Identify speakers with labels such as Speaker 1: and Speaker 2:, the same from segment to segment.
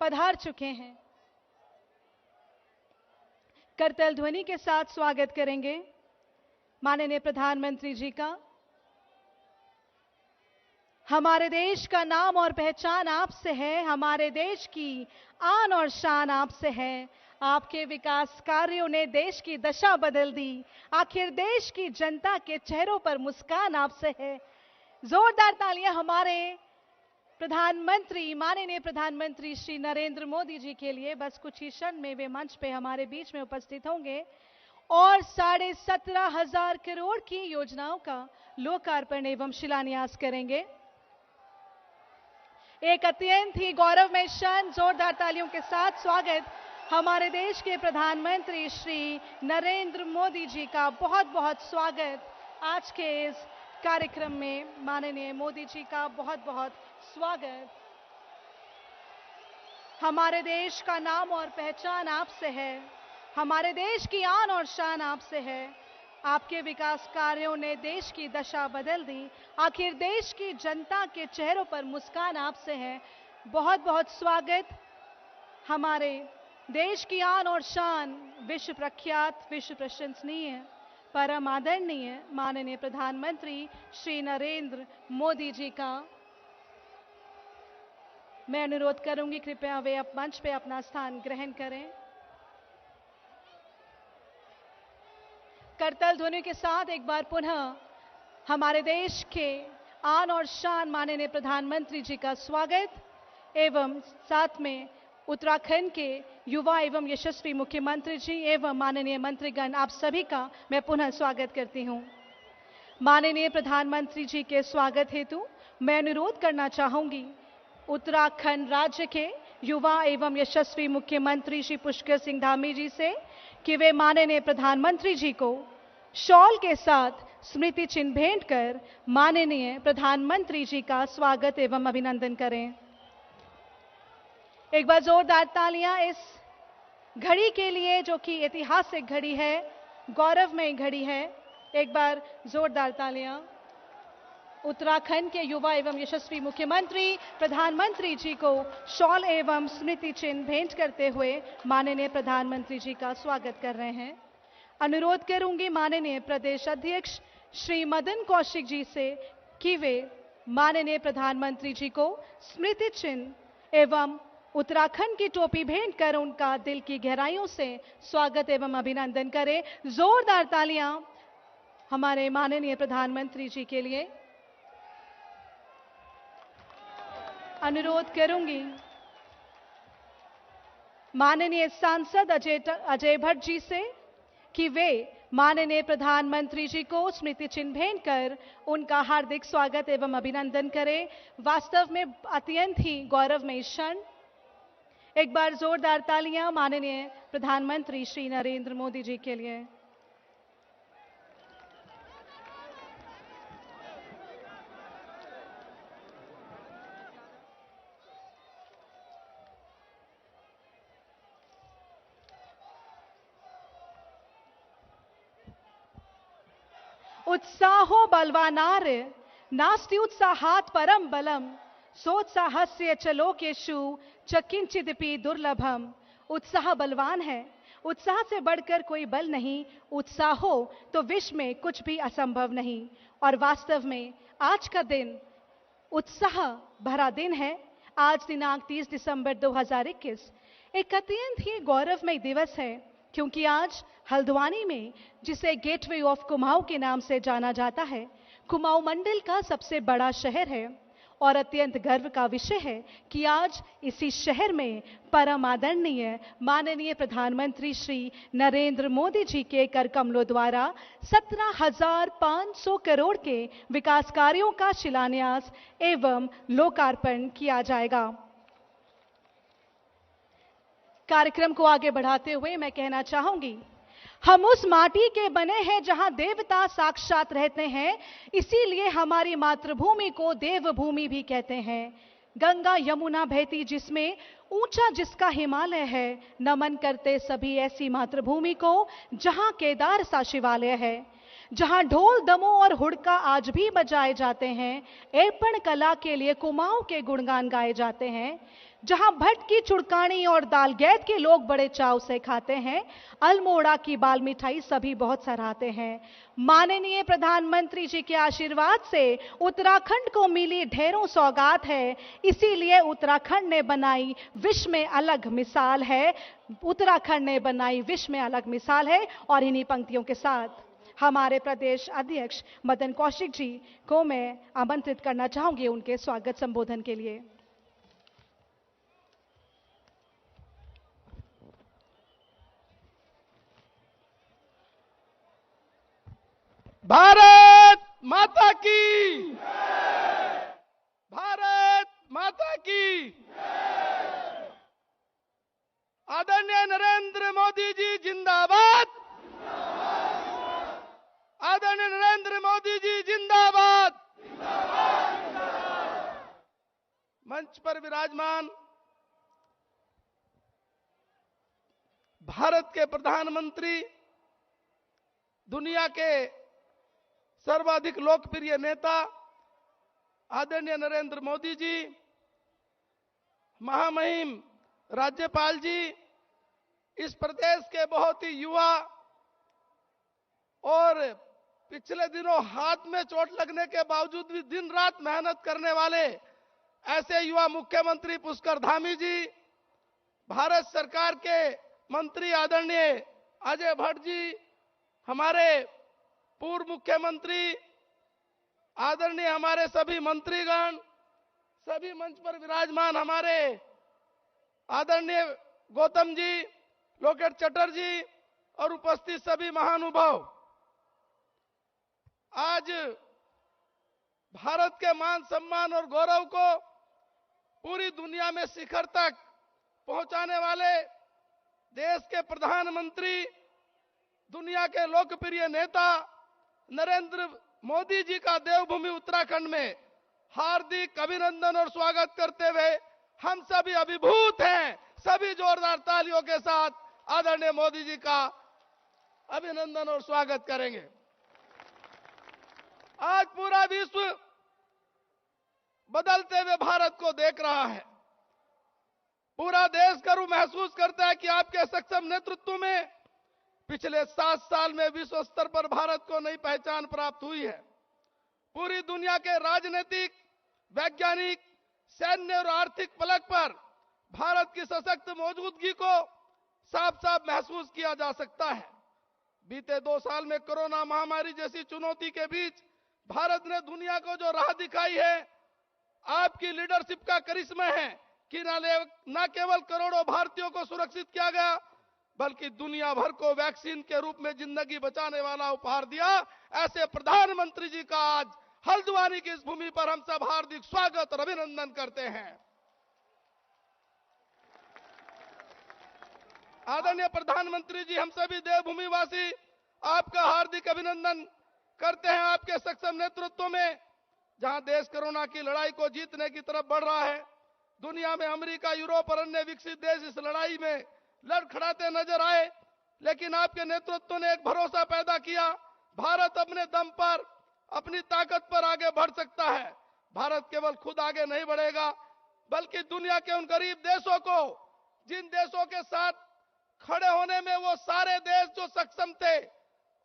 Speaker 1: पधार चुके हैं। करतल ध्वनि के साथ स्वागत करेंगे माननीय प्रधानमंत्री जी का। हमारे देश का नाम और पहचान आपसे है, हमारे देश की आन और शान आपसे है। आपके विकास कार्यों ने देश की दशा बदल दी, आखिर देश की जनता के चेहरों पर मुस्कान आपसे है। जोरदार तालियां हमारे प्रधानमंत्री, माननीय प्रधानमंत्री श्री नरेंद्र मोदी जी के लिए। बस कुछ ही क्षण में वे मंच पे हमारे बीच में उपस्थित होंगे और 17,500 करोड़ की योजनाओं का लोकार्पण एवं शिलान्यास करेंगे। एक अत्यंत ही गौरवमय क्षण। जोरदार तालियों के साथ स्वागत हमारे देश के प्रधानमंत्री श्री नरेंद्र मोदी जी का। बहुत बहुत स्वागत आज के इस कार्यक्रम में। माननीय मोदी जी का बहुत बहुत स्वागत। हमारे देश का नाम और पहचान आपसे है, हमारे देश की आन और शान आपसे है। आपके विकास कार्यों ने देश की दशा बदल दी, आखिर देश की जनता के चेहरों पर मुस्कान आपसे है। बहुत बहुत स्वागत हमारे देश की आन और शान, विश्व प्रख्यात, विश्व प्रशंसनीय, परम आदरणीय माननीय प्रधानमंत्री श्री नरेंद्र मोदी जी का। मैं अनुरोध करूंगी कृपया वे अब मंच पे अपना स्थान ग्रहण करें। करतल ध्वनि के साथ एक बार पुनः हमारे देश के आन और शान माननीय प्रधानमंत्री जी का स्वागत एवं साथ में उत्तराखंड के युवा एवं यशस्वी मुख्यमंत्री जी एवं माननीय मंत्रीगण, आप सभी का मैं पुनः स्वागत करती हूं। माननीय प्रधानमंत्री जी के स्वागत हेतु मैं अनुरोध करना चाहूंगी उत्तराखंड राज्य के युवा एवं यशस्वी मुख्यमंत्री श्री पुष्कर सिंह धामी जी से कि वे माननीय प्रधानमंत्री जी को शॉल के साथ स्मृति चिन्ह भेंट कर माननीय प्रधानमंत्री जी का स्वागत एवं अभिनंदन करें। एक बार जोरदार तालियां इस घड़ी के लिए जो कि ऐतिहासिक घड़ी है, गौरवमय घड़ी है। एक बार जोरदार तालियां। उत्तराखंड के युवा एवं यशस्वी मुख्यमंत्री प्रधानमंत्री जी को शॉल एवं स्मृति चिन्ह भेंट करते हुए माननीय प्रधानमंत्री जी का स्वागत कर रहे हैं। अनुरोध करूंगी माननीय प्रदेश अध्यक्ष श्री मदन कौशिक जी से कि वे माननीय प्रधानमंत्री जी को स्मृति चिन्ह एवं उत्तराखंड की टोपी भेंट कर उनका दिल की गहराइयों से स्वागत एवं अभिनंदन करें। जोरदार तालियां हमारे माननीय प्रधानमंत्री जी के लिए। अनुरोध करूंगी माननीय सांसद अजय भट्ट जी से कि वे माननीय प्रधानमंत्री जी को स्मृति चिन्ह भेंट कर उनका हार्दिक स्वागत एवं अभिनंदन करें। वास्तव में अत्यंत ही गौरवमय क्षण। एक बार जोरदार तालियां माननीय प्रधानमंत्री श्री नरेंद्र मोदी जी के लिए। उत्साहो बलवानार नास्ति उत्साहात् परम बलम सोत्साहस्य च लोकेषु च किंचिदपि दुर्लभम। उत्साह बलवान है, उत्साह से बढ़कर कोई बल नहीं। उत्साह हो तो विश्व में कुछ भी असंभव नहीं। और वास्तव में आज का दिन उत्साह भरा दिन है। आज दिनांक 30 दिसंबर 2021 एक अत्यंत ही गौरवमय दिवस है, क्योंकि आज हल्द्वानी में, जिसे गेटवे ऑफ कुमाऊं के नाम से जाना जाता है, कुमाऊं मंडल का सबसे बड़ा शहर है। और अत्यंत गर्व का विषय है कि आज इसी शहर में परम आदरणीय माननीय प्रधानमंत्री श्री नरेंद्र मोदी जी के कर कमलों द्वारा 17,500 करोड़ के विकास कार्यों का शिलान्यास एवं लोकार्पण किया जाएगा। कार्यक्रम को आगे बढ़ाते हुए मैं कहना चाहूंगी, हम उस माटी के बने हैं जहां देवता साक्षात रहते हैं, इसीलिए हमारी मातृभूमि को देवभूमि भी कहते हैं। गंगा यमुना बहती जिसमें, ऊंचा जिसका हिमालय है, नमन करते सभी ऐसी मातृभूमि को जहां केदार सा शिवालय है, जहां ढोल दमों और हुड़का आज भी बजाए जाते हैं, एपण कला के लिए कुमाऊं के गुणगान गाए जाते हैं। जहां भट्ट की चुड़कानी और दाल गैद के लोग बड़े चाव से खाते हैं, अल्मोड़ा की बाल मिठाई सभी बहुत सराहते हैं। माननीय प्रधानमंत्री जी के आशीर्वाद से उत्तराखंड को मिली ढेरों सौगात है, इसीलिए उत्तराखंड ने बनाई विश्व में अलग मिसाल है। उत्तराखंड ने बनाई विश्व में अलग मिसाल है। और इन्हीं पंक्तियों के साथ हमारे प्रदेश अध्यक्ष मदन कौशिक जी को मैं आमंत्रित करना चाहूंगी उनके स्वागत संबोधन के लिए।
Speaker 2: भारत माता की, भारत माता की। आदरणीय नरेंद्र मोदी जी जिंदाबाद, आदरणीय नरेंद्र मोदी जी जिंदाबाद। मंच पर विराजमान भारत के प्रधानमंत्री, दुनिया के सर्वाधिक लोकप्रिय नेता आदरणीय नरेंद्र मोदी जी, महामहिम राज्यपाल जी, इस प्रदेश के बहुत ही युवा और पिछले दिनों हाथ में चोट लगने के बावजूद भी दिन रात मेहनत करने वाले ऐसे युवा मुख्यमंत्री पुष्कर धामी जी, भारत सरकार के मंत्री आदरणीय अजय भट्ट जी, हमारे पूर्व मुख्यमंत्री आदरणीय हमारे सभी मंत्रीगण, सभी मंच पर विराजमान हमारे आदरणीय गौतम जी, लोकेट चटर्जी और उपस्थित सभी महानुभाव, आज भारत के मान सम्मान और गौरव को पूरी दुनिया में शिखर तक पहुंचाने वाले देश के प्रधानमंत्री, दुनिया के लोकप्रिय नेता नरेंद्र मोदी जी का देवभूमि उत्तराखंड में हार्दिक अभिनंदन और स्वागत करते हुए हम सभी अभिभूत हैं। सभी जोरदार तालियों के साथ आदरणीय मोदी जी का अभिनंदन और स्वागत करेंगे। आज पूरा विश्व बदलते हुए भारत को देख रहा है। पूरा देश गर्व महसूस करता है कि आपके सक्षम नेतृत्व में पिछले 7 साल में विश्व स्तर पर भारत को नई पहचान प्राप्त हुई है। पूरी दुनिया के राजनीतिक, वैज्ञानिक, सैन्य और आर्थिक पलक पर भारत की सशक्त मौजूदगी को साफ साफ महसूस किया जा सकता है। बीते 2 साल में कोरोना महामारी जैसी चुनौती के बीच भारत ने दुनिया को जो राह दिखाई है, आपकी लीडरशिप का करिश्मा है कि न केवल करोड़ों भारतीयों को सुरक्षित किया गया, बल्कि दुनिया भर को वैक्सीन के रूप में जिंदगी बचाने वाला उपहार दिया। ऐसे प्रधानमंत्री जी का आज हल्द्वानी की इस भूमि पर हम सब हार्दिक स्वागत और अभिनंदन करते हैं। आदरणीय प्रधानमंत्री जी, हम सभी देवभूमि वासी आपका हार्दिक अभिनंदन करते हैं आपके सक्षम नेतृत्व में। जहां देश कोरोना की लड़ाई को जीतने की तरफ बढ़ रहा है, दुनिया में अमेरिका, यूरोप और अन्य विकसित देश इस लड़ाई में लड़खड़ाते नजर आए, लेकिन आपके नेतृत्व ने एक भरोसा पैदा किया। भारत अपने दम पर, अपनी ताकत पर आगे बढ़ सकता है। भारत केवल खुद आगे नहीं बढ़ेगा, बल्कि दुनिया के उन गरीब देशों को, जिन देशों के साथ खड़े होने में वो सारे देश जो सक्षम थे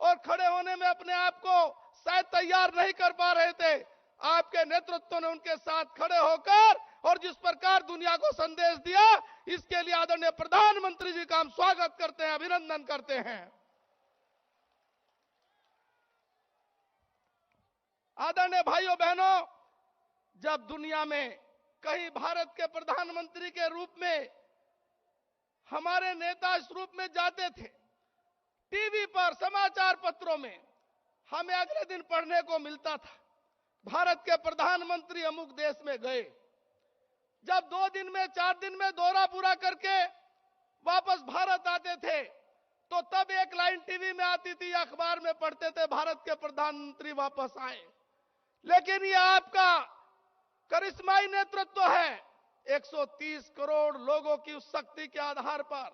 Speaker 2: और खड़े होने में अपने आप को शायद तैयार नहीं कर पा रहे थे, आपके नेतृत्व ने उनके साथ खड़े होकर और जिस प्रकार दुनिया को संदेश दिया, इसके लिए आदरणीय प्रधानमंत्री जी का हम स्वागत करते हैं, अभिनंदन करते हैं। आदरणीय भाइयों बहनों, जब दुनिया में कहीं भारत के प्रधानमंत्री के रूप में हमारे नेता इस रूप में जाते थे, टीवी पर, समाचार पत्रों में हमें अगले दिन पढ़ने को मिलता था, भारत के प्रधानमंत्री अमुक देश में गए। जब 2 दिन में, 4 दिन में दौरा पूरा करके वापस भारत आते थे, तो तब एक लाइन टीवी में आती थी, अखबार में पढ़ते थे, भारत के प्रधानमंत्री वापस आए। लेकिन ये आपका करिश्माई नेतृत्व है। 130 करोड़ लोगों की उस शक्ति के आधार पर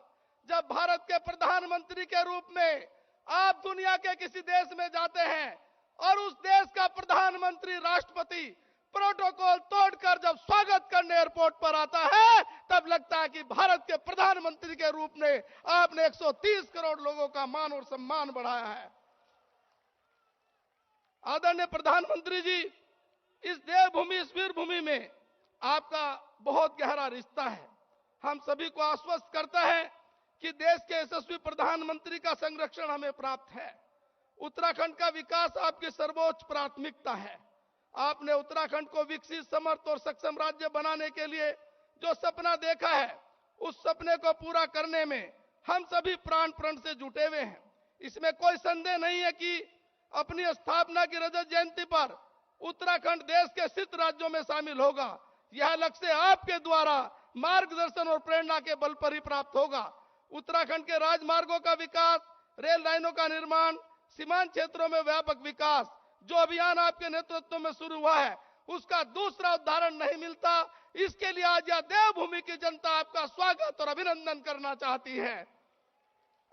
Speaker 2: जब भारत के प्रधानमंत्री के रूप में आप दुनिया के किसी देश में जाते हैं और उस देश का प्रधानमंत्री, राष्ट्रपति प्रोटोकॉल तोड़कर जब स्वागत करने एयरपोर्ट पर आता है, तब लगता है कि भारत के प्रधानमंत्री के रूप में आपने 130 करोड़ लोगों का मान और सम्मान बढ़ाया है। आदरणीय प्रधानमंत्री जी, इस देवभूमि, इस वीरभूमि में आपका बहुत गहरा रिश्ता है। हम सभी को आश्वस्त करता है कि देश के यशस्वी प्रधानमंत्री का संरक्षण हमें प्राप्त है। उत्तराखंड का विकास आपकी सर्वोच्च प्राथमिकता है। आपने उत्तराखंड को विकसित, समर्थ और सक्षम राज्य बनाने के लिए जो सपना देखा है, उस सपने को पूरा करने में हम सभी प्राण प्रण से जुटे हुए हैं। इसमें कोई संदेह नहीं है कि अपनी स्थापना की रजत जयंती पर उत्तराखंड देश के सिद्ध राज्यों में शामिल होगा। यह लक्ष्य आपके द्वारा मार्गदर्शन और प्रेरणा के बल पर ही प्राप्त होगा। उत्तराखंड के राजमार्गों का विकास, रेल लाइनों का निर्माण, सीमांत क्षेत्रों में व्यापक विकास, जो अभियान आपके नेतृत्व में शुरू हुआ है, उसका दूसरा उदाहरण नहीं मिलता। इसके लिए आज यह देवभूमि की जनता आपका स्वागत और अभिनंदन करना चाहती है।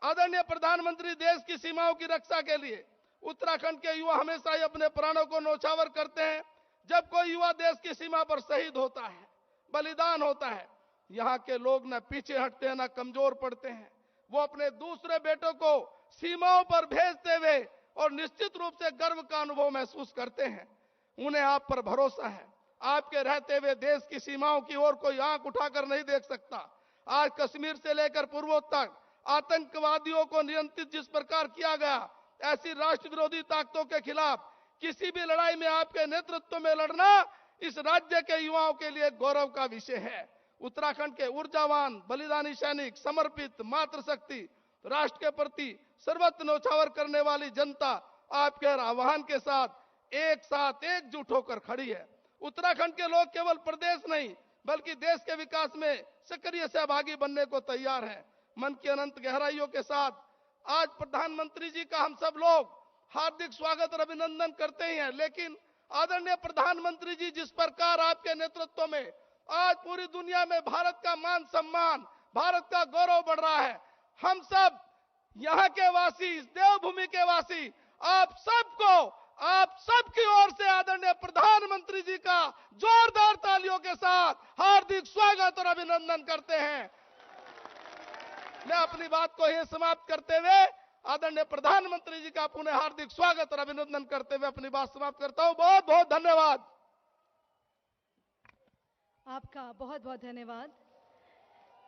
Speaker 2: आदरणीय प्रधानमंत्री, देश की सीमाओं की रक्षा के लिए उत्तराखंड के युवा हमेशा ही अपने प्राणों को न्यौछावर करते हैं। जब कोई युवा देश की सीमा पर शहीद होता है, बलिदान होता है, यहाँ के लोग न पीछे हटते हैं, न कमजोर पड़ते हैं। वो अपने दूसरे बेटों को सीमाओं पर भेजते हुए और निश्चित रूप से गर्व का अनुभव महसूस करते हैं। उन्हें आप पर भरोसा है। आपके रहते हुए देश की सीमाओं की ओर कोई आंख उठाकर नहीं देख सकता। आज कश्मीर से लेकर पूर्वोत्तर तक आतंकवादियों को नियंत्रित जिस प्रकार किया गया, ऐसी राष्ट्र विरोधी ताकतों के खिलाफ किसी भी लड़ाई में आपके नेतृत्व में लड़ना इस राज्य के युवाओं के लिए गौरव का विषय है। उत्तराखंड के ऊर्जावान, बलिदानी सैनिक, समर्पित, मातृशक्ति, राष्ट्र के प्रति सर्वत्र न्यौछावर करने वाली जनता आपके आह्वान के साथ एकजुट होकर खड़ी है। उत्तराखंड के लोग केवल प्रदेश नहीं, बल्कि देश के विकास में सक्रिय सहभागी बनने को तैयार हैं। मन की अनंत गहराइयों के साथ आज प्रधानमंत्री जी का हम सब लोग हार्दिक स्वागत और अभिनंदन करते ही हैं। लेकिन आदरणीय प्रधानमंत्री जी, जिस प्रकार आपके नेतृत्व में आज पूरी दुनिया में भारत का मान सम्मान, भारत का गौरव बढ़ रहा है, हम सब यहाँ के वासी, इस देवभूमि के वासी, आप सबकी ओर से आदरणीय प्रधानमंत्री जी का जोरदार तालियों के साथ हार्दिक स्वागत और अभिनंदन करते हैं। मैं अपनी बात को यही समाप्त करते हुए आदरणीय प्रधानमंत्री जी का पुनः हार्दिक स्वागत और अभिनंदन करते हुए अपनी बात समाप्त करता हूं। बहुत बहुत धन्यवाद।
Speaker 1: आपका बहुत बहुत धन्यवाद।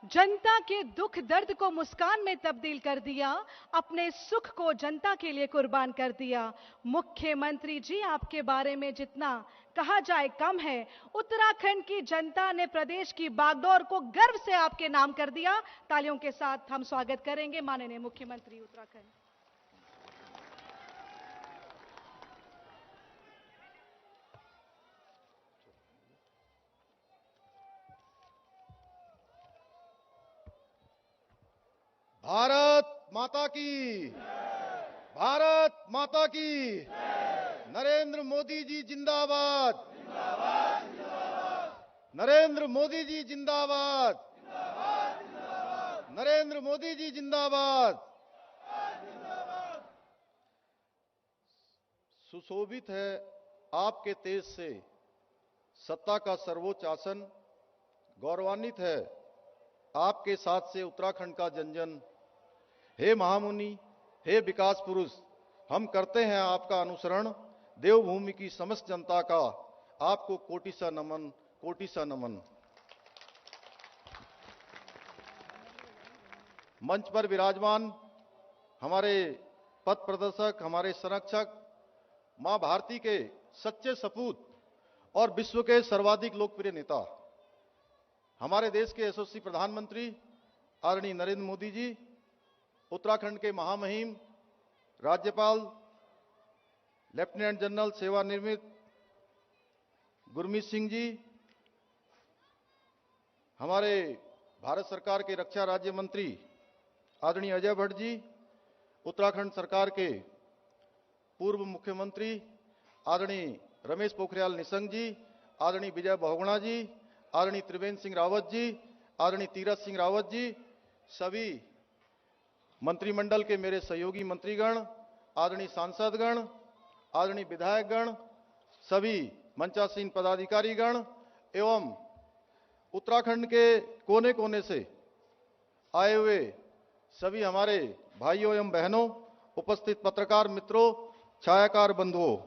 Speaker 1: जनता के दुख दर्द को मुस्कान में तब्दील कर दिया, अपने सुख को जनता के लिए कुर्बान कर दिया। मुख्यमंत्री जी, आपके बारे में जितना कहा जाए कम है। उत्तराखंड की जनता ने प्रदेश की बागडोर को गर्व से आपके नाम कर दिया। तालियों के साथ हम स्वागत करेंगे माननीय मुख्यमंत्री उत्तराखंड।
Speaker 3: भारत माता की, भारत माता की। नरेंद्र मोदी जी जिंदाबाद, नरेंद्र मोदी जी जिंदाबाद, नरेंद्र मोदी जी जिंदाबाद। सुशोभित है आपके तेज से सत्ता का सर्वोच्च आसन, गौरवान्वित है आपके साथ से उत्तराखंड का जन जन। हे महामुनि, हे विकास पुरुष, हम करते हैं आपका अनुसरण। देवभूमि की समस्त जनता का आपको कोटि सा नमन, कोटि सा नमन। मंच पर विराजमान हमारे पथ प्रदर्शक, हमारे संरक्षक, मां भारती के सच्चे सपूत और विश्व के सर्वाधिक लोकप्रिय नेता, हमारे देश के यशस्वी प्रधानमंत्री आदरणीय नरेंद्र मोदी जी, उत्तराखंड के महामहिम राज्यपाल लेफ्टिनेंट जनरल सेवानिवृत्त गुरमीत सिंह जी, हमारे भारत सरकार के रक्षा राज्य मंत्री आदरणीय अजय भट्ट जी, उत्तराखंड सरकार के पूर्व मुख्यमंत्री आदरणीय रमेश पोखरियाल निशंक जी, आदरणीय विजय बहुगुणा जी, आदरणीय त्रिवेंद्र सिंह रावत जी, आदरणीय तीरथ सिंह रावत जी, सभी मंत्रिमंडल के मेरे सहयोगी मंत्रीगण, आदरणीय सांसदगण, आदरणीय विधायकगण, सभी मंचासीन पदाधिकारीगण एवं उत्तराखंड के कोने कोने से आए हुए सभी हमारे भाइयों एवं बहनों, उपस्थित पत्रकार मित्रों, छायाकार बंधुओं,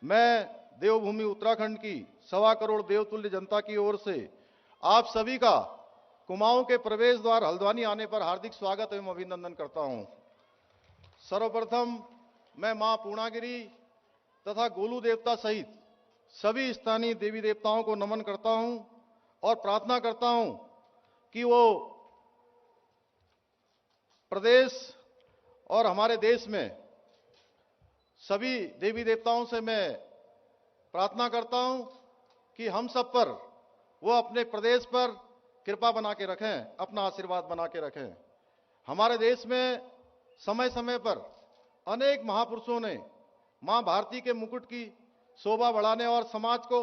Speaker 3: मैं देवभूमि उत्तराखंड की 1.25 करोड़ देवतुल्य जनता की ओर से आप सभी का कुमाऊं के प्रवेश द्वार हल्द्वानी आने पर हार्दिक स्वागत एवं अभिनंदन करता हूं। सर्वप्रथम मैं मां पूर्णागिरी तथा गोलू देवता सहित सभी स्थानीय देवी देवताओं को नमन करता हूं और प्रार्थना करता हूं कि वो प्रदेश और हमारे देश में सभी देवी देवताओं से मैं प्रार्थना करता हूं कि हम सब पर वो अपने प्रदेश पर कृपा बना के रखें, अपना आशीर्वाद बना के रखें। हमारे देश में समय समय पर अनेक महापुरुषों ने मां भारती के मुकुट की शोभा बढ़ाने और समाज को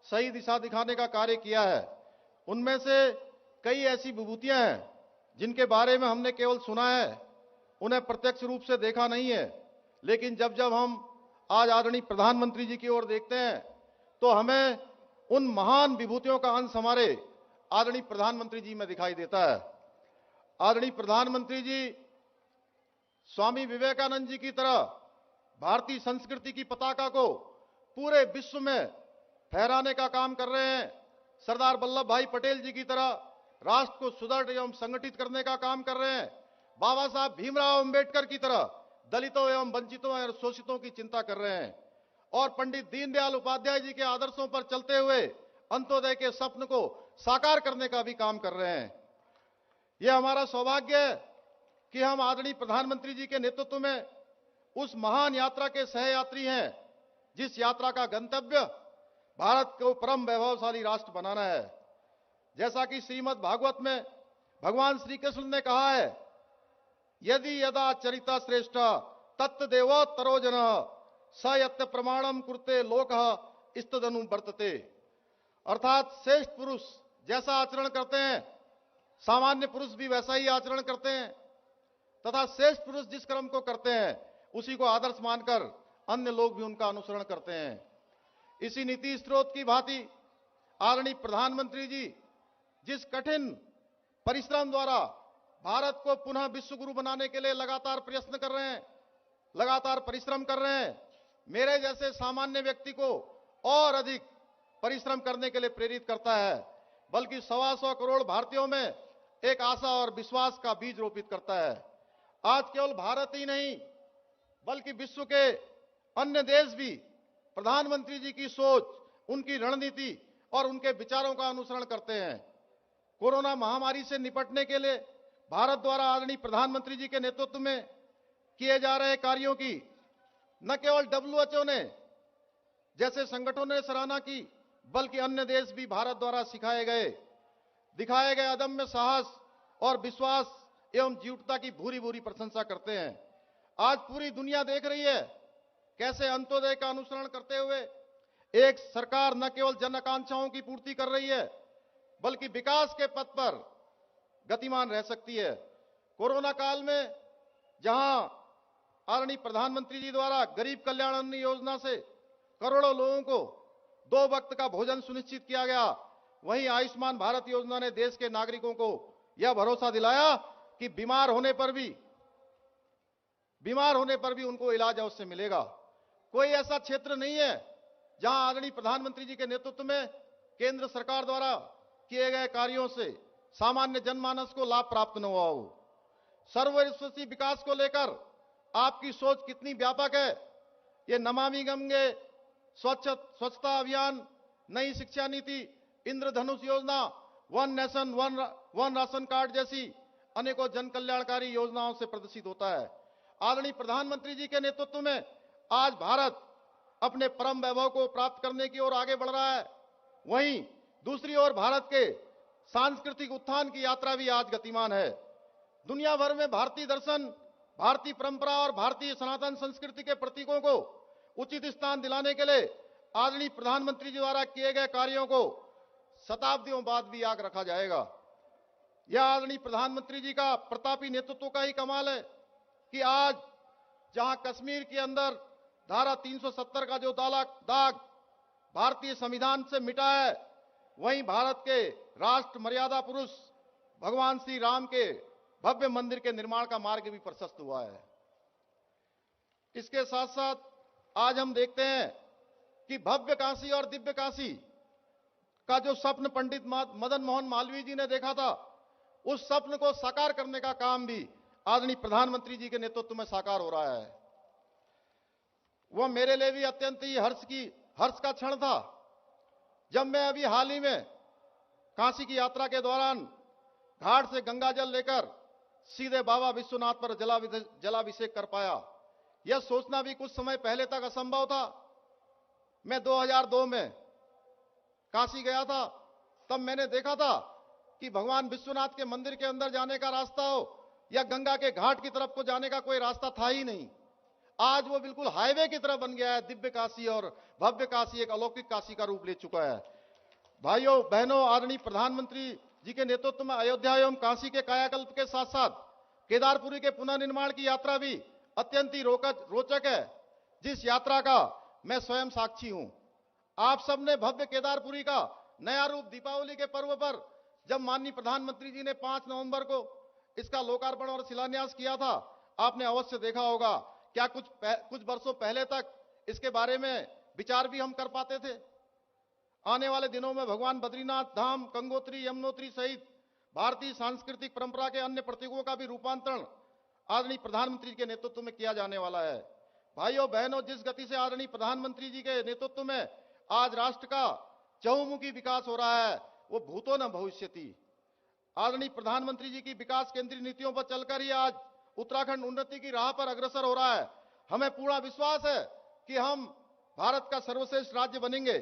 Speaker 3: सही दिशा दिखाने का कार्य किया है। उनमें से कई ऐसी विभूतियां हैं जिनके बारे में हमने केवल सुना है, उन्हें प्रत्यक्ष रूप से देखा नहीं है। लेकिन जब जब हम आज आदरणीय प्रधानमंत्री जी की ओर देखते हैं तो हमें उन महान विभूतियों का अंश हमारे आदरणीय प्रधानमंत्री जी में दिखाई देता है। आदरणीय प्रधानमंत्री जी स्वामी विवेकानंद जी की तरह भारतीय संस्कृति की पताका को पूरे विश्व में फहराने का काम कर रहे हैं। सरदार वल्लभ भाई पटेल जी की तरह राष्ट्र को सुदृढ़ एवं संगठित करने का काम कर रहे हैं। बाबा साहब भीमराव अंबेडकर की तरह दलितों एवं वंचितों और शोषितों की चिंता कर रहे हैं और पंडित दीनदयाल उपाध्याय जी के आदर्शों पर चलते हुए अंत्योदय के स्वप्न को साकार करने का भी काम कर रहे हैं। यह हमारा सौभाग्य है कि हम आदरणीय प्रधानमंत्री जी के नेतृत्व में उस महान यात्रा के सहयात्री हैं जिस यात्रा का गंतव्य भारत को परम वैभवशाली राष्ट्र बनाना है। जैसा कि श्रीमद् भागवत में भगवान श्री कृष्ण ने कहा है, यदि यदा चरिता श्रेष्ठ तत्देवोत्तरो जन स यत्त प्रमाणम कुरुते लोकः इस्तदनु वर्तते। अर्थात श्रेष्ठ पुरुष जैसा आचरण करते हैं, सामान्य पुरुष भी वैसा ही आचरण करते हैं तथा श्रेष्ठ पुरुष जिस कर्म को करते हैं उसी को आदर्श मानकर अन्य लोग भी उनका अनुसरण करते हैं। इसी नीति स्रोत की भांति आदरणीय प्रधानमंत्री जी जिस कठिन परिश्रम द्वारा भारत को पुनः विश्व गुरु बनाने के लिए लगातार प्रयत्न कर रहे हैं, लगातार परिश्रम कर रहे हैं, मेरे जैसे सामान्य व्यक्ति को और अधिक परिश्रम करने के लिए प्रेरित करता है, बल्कि 125 करोड़ भारतीयों में एक आशा और विश्वास का बीज रोपित करता है। आज केवल भारत ही नहीं बल्कि विश्व के अन्य देश भी प्रधानमंत्री जी की सोच, उनकी रणनीति और उनके विचारों का अनुसरण करते हैं। कोरोना महामारी से निपटने के लिए भारत द्वारा आदरणीय प्रधानमंत्री जी के नेतृत्व में किए जा रहे कार्यों की न केवल WHO ने जैसे संगठनों ने सराहना की, बल्कि अन्य देश भी भारत द्वारा दिखाए गए अदम्य साहस और विश्वास एवं जीवटता की भूरी भूरी प्रशंसा करते हैं। आज पूरी दुनिया देख रही है कैसे अंत्योदय का अनुसरण करते हुए एक सरकार न केवल जन आकांक्षाओं की पूर्ति कर रही है बल्कि विकास के पथ पर गतिमान रह सकती है। कोरोना काल में जहां आदरणीय प्रधानमंत्री जी द्वारा गरीब कल्याण अन्न योजना से करोड़ों लोगों को 2 वक्त का भोजन सुनिश्चित किया गया, वहीं आयुष्मान भारत योजना ने देश के नागरिकों को यह भरोसा दिलाया कि बीमार होने पर भी उनको इलाज अवश्य मिलेगा। कोई ऐसा क्षेत्र नहीं है जहां आदरणीय प्रधानमंत्री जी के नेतृत्व में केंद्र सरकार द्वारा किए गए कार्यों से सामान्य जनमानस को लाभ प्राप्त न हुआ हो। सर्वस्पर्शी विकास को लेकर आपकी सोच कितनी व्यापक है। ये नमामि गंगे, स्वच्छता अभियान, नई शिक्षा नीति, इंद्रधनुष योजना, one nation one ration card जैसी अनेकों जन कल्याणकारी योजनाओं से प्रदर्शित होता है। आदरणीय प्रधानमंत्री जी के नेतृत्व में आज भारत अपने परम वैभव को प्राप्त करने की ओर आगे बढ़ रहा है। वहीं दूसरी ओर भारत के सांस्कृतिक उत्थान की यात्रा भी आज गतिमान है। दुनिया भर में भारतीय दर्शन, भारतीय परंपरा और भारतीय सनातन संस्कृति के प्रतीकों को उचित स्थान दिलाने के लिए आदरणीय प्रधानमंत्री जी द्वारा किए गए कार्यों को शताब्दियों बाद भी याद रखा जाएगा। यह आदरणीय प्रधानमंत्री जी का प्रतापी नेतृत्व का ही कमाल है कि आज जहां कश्मीर के अंदर धारा 370 का जो दाग भारतीय संविधान से मिटा है, वहीं भारत के राष्ट्र मर्यादा पुरुष भगवान श्री राम के भव्य मंदिर के निर्माण का मार्ग भी प्रशस्त हुआ है। इसके साथ साथ आज हम देखते हैं कि भव्य काशी और दिव्य काशी का जो स्वप्न पंडित मदन मोहन मालवीय जी ने देखा था, उस स्वप्न को साकार करने का काम भी आदरणीय प्रधानमंत्री जी के नेतृत्व में साकार हो रहा है। वह मेरे लिए भी अत्यंत ही हर्ष का क्षण था जब मैं अभी हाल ही में काशी की यात्रा के दौरान घाट से गंगा जल लेकर सीधे बाबा विश्वनाथ पर जलाभिषेक कर पाया। यह सोचना भी कुछ समय पहले तक असंभव था। मैं 2002 में काशी गया था, तब मैंने देखा था कि भगवान विश्वनाथ के मंदिर के अंदर जाने का रास्ता हो या गंगा के घाट की तरफ को जाने का कोई रास्ता था ही नहीं। आज वो बिल्कुल हाईवे की तरह बन गया है। दिव्य काशी और भव्य काशी एक अलौकिक काशी का रूप ले चुका है। भाइयों बहनों, आदरणीय प्रधानमंत्री जी के नेतृत्व में अयोध्या एवं काशी के कायाकल्प के साथ साथ केदारपुरी के पुनर्निर्माण की यात्रा भी अत्यंत ही रोचक है, जिस यात्रा का मैं स्वयं साक्षी हूं। आप सबने भव्य केदारपुरी का नया रूप दीपावली के पर्व पर जब माननीय प्रधानमंत्री जी ने 5 नवंबर को इसका लोकार्पण और शिलान्यास किया था, आपने अवश्य देखा होगा। क्या कुछ वर्षों पहले तक इसके बारे में विचार भी हम कर पाते थे? आने वाले दिनों में भगवान बद्रीनाथ धाम, गंगोत्री, यमुनोत्री सहित भारतीय सांस्कृतिक परंपरा के अन्य प्रतीकों का भी रूपांतरण आदरणीय प्रधानमंत्री के नेतृत्व में किया जाने वाला है। भाइयों बहनों, जिस गति से आदरणीय प्रधानमंत्री जी के नेतृत्व में आज राष्ट्र का चहुमुखी विकास हो रहा है, वो भूतो न भविष्यति। आदरणीय प्रधानमंत्री जी की विकास केंद्रीय नीतियों पर चलकर ही आज उत्तराखंड उन्नति की राह पर अग्रसर हो रहा है। हमें पूरा विश्वास है कि हम भारत का सर्वश्रेष्ठ राज्य बनेंगे।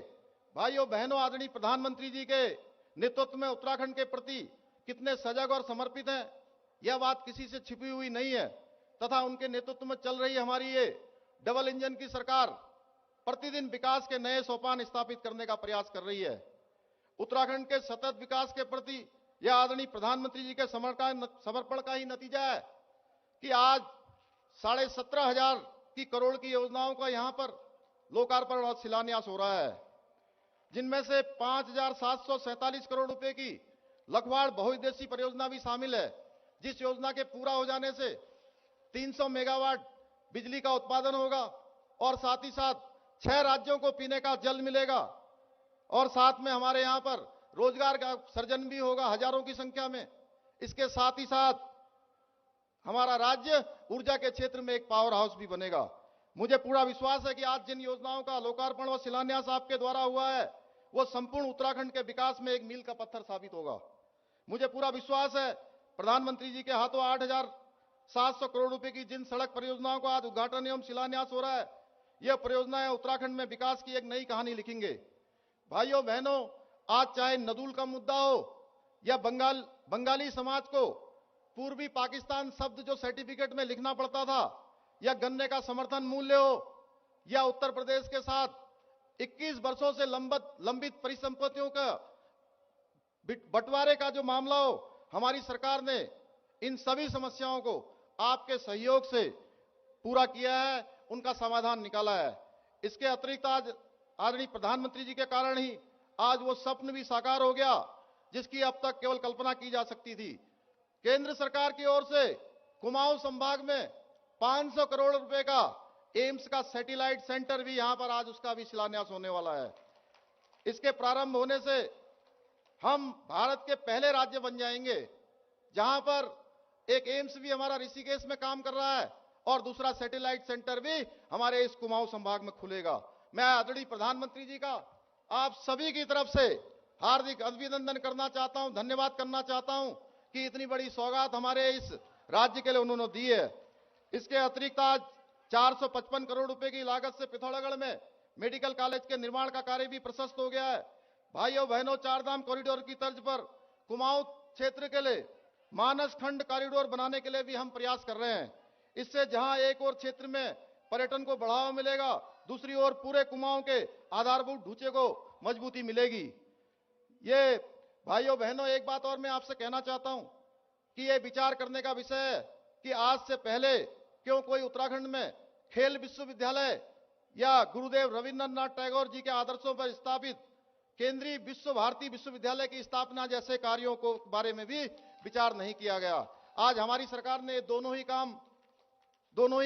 Speaker 3: भाइयों बहनों, आदरणीय प्रधानमंत्री जी के नेतृत्व में उत्तराखंड के प्रति कितने सजग और समर्पित हैं, यह बात किसी से छिपी हुई नहीं है। तथा उनके नेतृत्व में चल रही हमारी ये डबल इंजन की सरकार प्रतिदिन विकास के नए सोपान स्थापित करने का प्रयास कर रही है। उत्तराखंड के सतत विकास के प्रति यह आदरणीय प्रधानमंत्री जी के समर्पण का ही नतीजा है कि आज 17,500 करोड़ की योजनाओं का यहां पर लोकार्पण और शिलान्यास हो रहा है, जिनमें से 5,747 करोड़ रुपए की लखवाड़ बहुउद्देशीय परियोजना भी शामिल है, जिस योजना के पूरा हो जाने से 300 मेगावाट बिजली का उत्पादन होगा और साथ ही साथ 6 राज्यों को पीने का जल मिलेगा और साथ में हमारे यहां पर रोजगार का सृजन भी होगा हजारों की संख्या में। इसके साथ ही साथ हमारा राज्य ऊर्जा के क्षेत्र में एक पावर हाउस भी बनेगा। मुझे पूरा विश्वास है कि आज जिन योजनाओं का लोकार्पण व शिलान्यास आपके द्वारा हुआ है, वो संपूर्ण उत्तराखंड के विकास में एक मील का पत्थर साबित होगा। मुझे पूरा विश्वास है प्रधानमंत्री जी के हाथों 8,700 करोड़ रुपए की जिन सड़क परियोजनाओं का आज उद्घाटन एवं शिलान्यास हो रहा है, यह परियोजनाएं उत्तराखंड में विकास की एक नई कहानी लिखेंगे। भाइयों बहनों, आज चाहे नदुल का मुद्दा हो या बंगाली समाज को पूर्वी पाकिस्तान शब्द जो सर्टिफिकेट में लिखना पड़ता था, या गन्ने का समर्थन मूल्य हो, या उत्तर प्रदेश के साथ 21 वर्षों से लंबित परिसंपत्तियों का बंटवारे का जो मामला हो, हमारी सरकार ने इन सभी समस्याओं को आपके सहयोग से पूरा किया है, उनका समाधान निकाला है। इसके अतिरिक्त आज आदरणीय प्रधानमंत्री जी के कारण ही आज वो स्वप्न भी साकार हो गया जिसकी अब तक केवल कल्पना की जा सकती थी। केंद्र सरकार की ओर से कुमाऊं संभाग में 500 करोड़ रुपए का एम्स का सैटेलाइट सेंटर भी यहां पर आज उसका भी शिलान्यास होने वाला है। इसके प्रारंभ होने से हम भारत के पहले राज्य बन जाएंगे जहां पर एक एम्स भी हमारा ऋषिकेश में काम कर रहा है और दूसरा सैटेलाइट सेंटर भी हमारे इस कुमाऊं संभाग में खुलेगा। मैं आदरणीय प्रधानमंत्री जी का आप सभी की तरफ से हार्दिक अभिनंदन करना चाहता हूं, धन्यवाद करना चाहता हूं कि इतनी बड़ी सौगात हमारे इस राज्य के लिए उन्होंने दी है। इसके अतिरिक्त आज 455 करोड़ रुपए की लागत से पिथौरागढ़ में मेडिकल कॉलेज के निर्माण का कार्य भी प्रशस्त हो गया है। भाइयों बहनों, चारधाम कॉरिडोर की तर्ज पर कुमाऊं क्षेत्र के लिए मानस खंड कॉरिडोर बनाने के लिए भी हम प्रयास कर रहे हैं। इससे जहां एक और क्षेत्र में पर्यटन को बढ़ावा मिलेगा, दूसरी ओर पूरे कुमाऊं के आधारभूत ढांचे को मजबूती मिलेगी। ये भाइयों बहनों, एक बात और मैं आपसे कहना चाहता हूं कि ये विचार करने का विषय है कि आज से पहले क्यों कोई उत्तराखंड में खेल विश्वविद्यालय या गुरुदेव रविंद्रनाथ टैगोर जी के आदर्शों पर स्थापित केंद्रीय विश्व भारती विश्वविद्यालय की स्थापना जैसे कार्यों को बारे में भी विचार नहीं किया गया। आज हमारी सरकार ने दोनों ही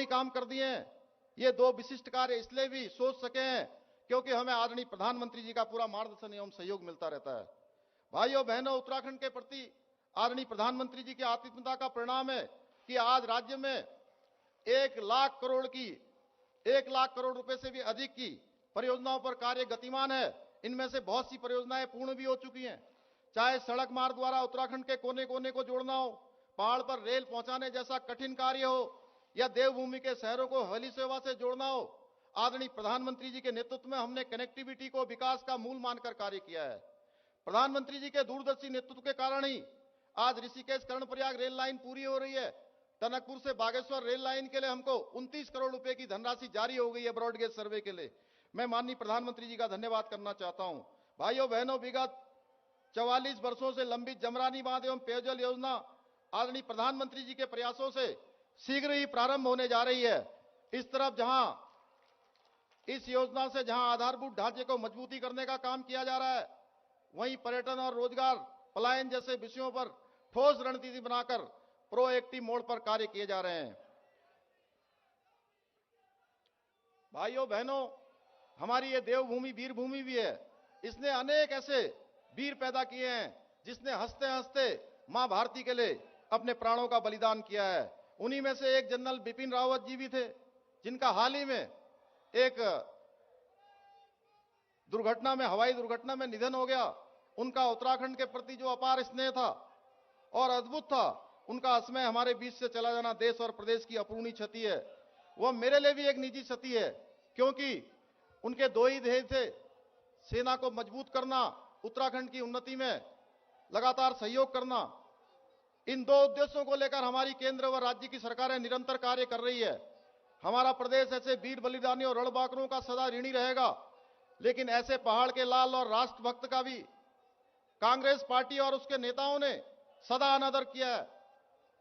Speaker 3: काम कर दिए हैं। ये दो विशिष्ट कार्य इसलिए भी सोच सके हैं क्योंकि हमें आदरणीय प्रधानमंत्री जी का पूरा मार्गदर्शन एवं सहयोग मिलता रहता है। भाइयों बहनों, उत्तराखंड के प्रति आदरणीय प्रधानमंत्री जी की आतिथ्यता का परिणाम है कि आज राज्य में 1,00,000 करोड़ रुपए से भी अधिक की परियोजनाओं पर कार्य गतिमान है। इनमें से बहुत सी परियोजनाएं पूर्ण भी हो चुकी हैं। चाहे सड़क मार्ग द्वारा उत्तराखंड के कोने कोने को जोड़ना हो, पहाड़ पर रेल पहुंचाने जैसा कठिन कार्य हो, या देवभूमि के शहरों को हवाई सेवा से जोड़ना हो, आदरणीय प्रधानमंत्री जी के नेतृत्व में हमने कनेक्टिविटी को विकास का मूल मानकर कार्य किया है। प्रधानमंत्री जी के दूरदर्शी नेतृत्व के कारण ही आज ऋषिकेश कर्णप्रयाग रेल लाइन पूरी हो रही है। टनकपुर से बागेश्वर रेल लाइन के लिए हमको 29 करोड़ रुपए की धनराशि जारी हो गई है ब्रॉडगेज सर्वे के लिए। मैं माननीय प्रधानमंत्री जी का धन्यवाद करना चाहता हूं। भाइयों बहनों, विगत 44 वर्षों से लंबित जमरानी बांध एवं पेयजल योजना आदरणीय प्रधानमंत्री जी के प्रयासों से शीघ्र ही प्रारंभ होने जा रही है। इस योजना से जहां आधारभूत ढांचे को मजबूती करने का काम किया जा रहा है, वहीं पर्यटन और रोजगार पलायन जैसे विषयों पर ठोस रणनीति बनाकर प्रोएक्टिव मोड पर कार्य किए जा रहे हैं। भाइयों बहनों, हमारी ये देवभूमि वीर भूमि भी है। इसने अनेक ऐसे वीर पैदा किए हैं जिसने हंसते हंसते मां भारती के लिए अपने प्राणों का बलिदान किया है। उन्हीं में से एक जनरल बिपिन रावत जी भी थे, जिनका हाल ही में एक दुर्घटना में, हवाई दुर्घटना में निधन हो गया। उनका उत्तराखंड के प्रति जो अपार स्नेह था और अद्भुत था, उनका असमय हमारे बीच से चला जाना देश और प्रदेश की अपूर्णीय क्षति है। वह मेरे लिए भी एक निजी क्षति है, क्योंकि उनके दो ही ध्येय थे, सेना को मजबूत करना, उत्तराखंड की उन्नति में लगातार सहयोग करना। इन दो उद्देश्यों को लेकर हमारी केंद्र व राज्य की सरकारें निरंतर कार्य कर रही है। हमारा प्रदेश ऐसे वीर बलिदानियों और रणबांकुरों का सदा ऋणी रहेगा, लेकिन ऐसे पहाड़ के लाल और राष्ट्रभक्त का भी कांग्रेस पार्टी और उसके नेताओं ने सदा अनादर किया है।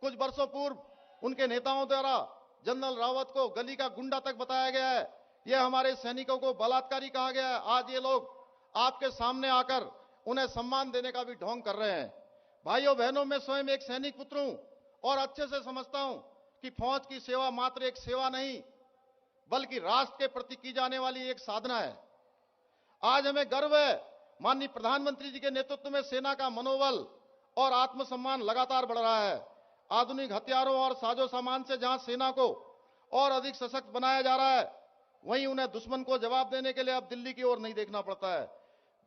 Speaker 3: कुछ वर्षों पूर्व उनके नेताओं द्वारा जनरल रावत को गली का गुंडा तक बताया गया है। यह हमारे सैनिकों को बलात्कारी कहा गया है। आज ये लोग आपके सामने आकर उन्हें सम्मान देने का भी ढोंग कर रहे हैं। भाइयों बहनों, मैं स्वयं एक सैनिक पुत्र हूं और अच्छे से समझता हूं कि फौज की सेवा मात्र एक सेवा नहीं, बल्कि राष्ट्र के प्रति की जाने वाली एक साधना है। आज हमें गर्व है, माननीय प्रधानमंत्री जी के नेतृत्व में सेना का मनोबल और आत्मसम्मान लगातार बढ़ रहा है। आधुनिक हथियारों और साजो सामान से जहां सेना को और अधिक सशक्त बनाया जा रहा है, वहीं उन्हें दुश्मन को जवाब देने के लिए अब दिल्ली की ओर नहीं देखना पड़ता है।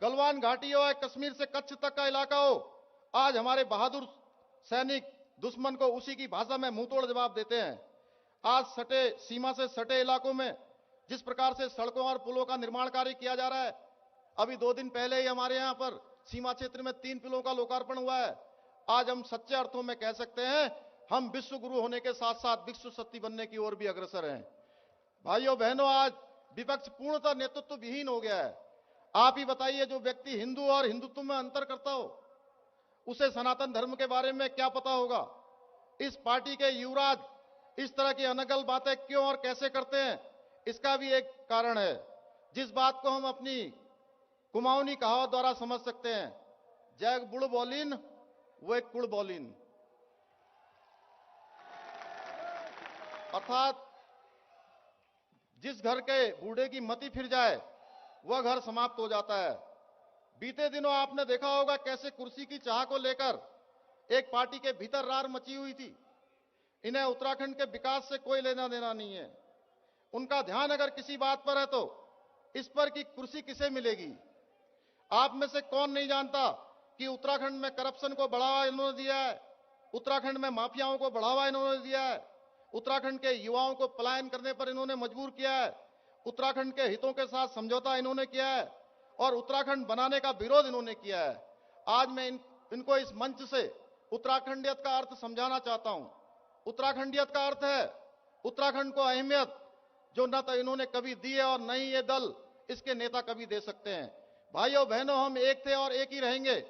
Speaker 3: गलवान घाटी हो या कश्मीर से कच्छ तक का इलाका हो, आज हमारे बहादुर सैनिक दुश्मन को उसी की भाषा में मुंहतोड़ जवाब देते हैं। आज सीमा से सटे इलाकों में जिस प्रकार से सड़कों और पुलों का निर्माण कार्य किया जा रहा है, अभी 2 दिन पहले ही हमारे यहां पर सीमा क्षेत्र में 3 पुलों का लोकार्पण हुआ है। आज हम सच्चे अर्थों में कह सकते हैं, हम विश्व गुरु होने के साथ साथ विश्व शक्ति बनने की ओर भी अग्रसर हैं। भाइयों बहनों, आज विपक्ष पूर्णतः नेतृत्व विहीन हो गया है। आप ही बताइए, जो व्यक्ति हिंदू और हिंदुत्व में अंतर करता हो, उसे सनातन धर्म के बारे में क्या पता होगा। इस पार्टी के युवराज इस तरह की अनगल बातें क्यों और कैसे करते हैं, इसका भी एक कारण है, जिस बात को हम अपनी कुमाऊनी कहावत द्वारा समझ सकते हैं, जैग बुड़ बोलिन वो एक कुड़ बोलिन। अर्थात जिस घर के बूढ़े की मति फिर जाए वह घर समाप्त हो जाता है। बीते दिनों आपने देखा होगा कैसे कुर्सी की चाह को लेकर एक पार्टी के भीतर रार मची हुई थी। इन्हें उत्तराखंड के विकास से कोई लेना देना नहीं है। उनका ध्यान अगर किसी बात पर है तो इस पर कि कुर्सी किसे मिलेगी। आप में से कौन नहीं जानता कि उत्तराखंड में करप्शन को बढ़ावा इन्होंने दिया है, उत्तराखंड में माफियाओं को बढ़ावा इन्होंने दिया है, उत्तराखंड के युवाओं को पलायन करने पर इन्होंने मजबूर किया है, उत्तराखंड के हितों के साथ समझौता इन्होंने किया है और उत्तराखंड बनाने का विरोध इन्होंने किया है। आज मैं इनको इस मंच से उत्तराखंडियत का अर्थ समझाना चाहता हूं। उत्तराखंडियत का अर्थ है उत्तराखंड को अहमियत जो न तो इन्होंने कभी दी है और न ही ये दल, इसके नेता कभी दे सकते हैं। भाइयों बहनों, हम एक थे और एक ही रहेंगे।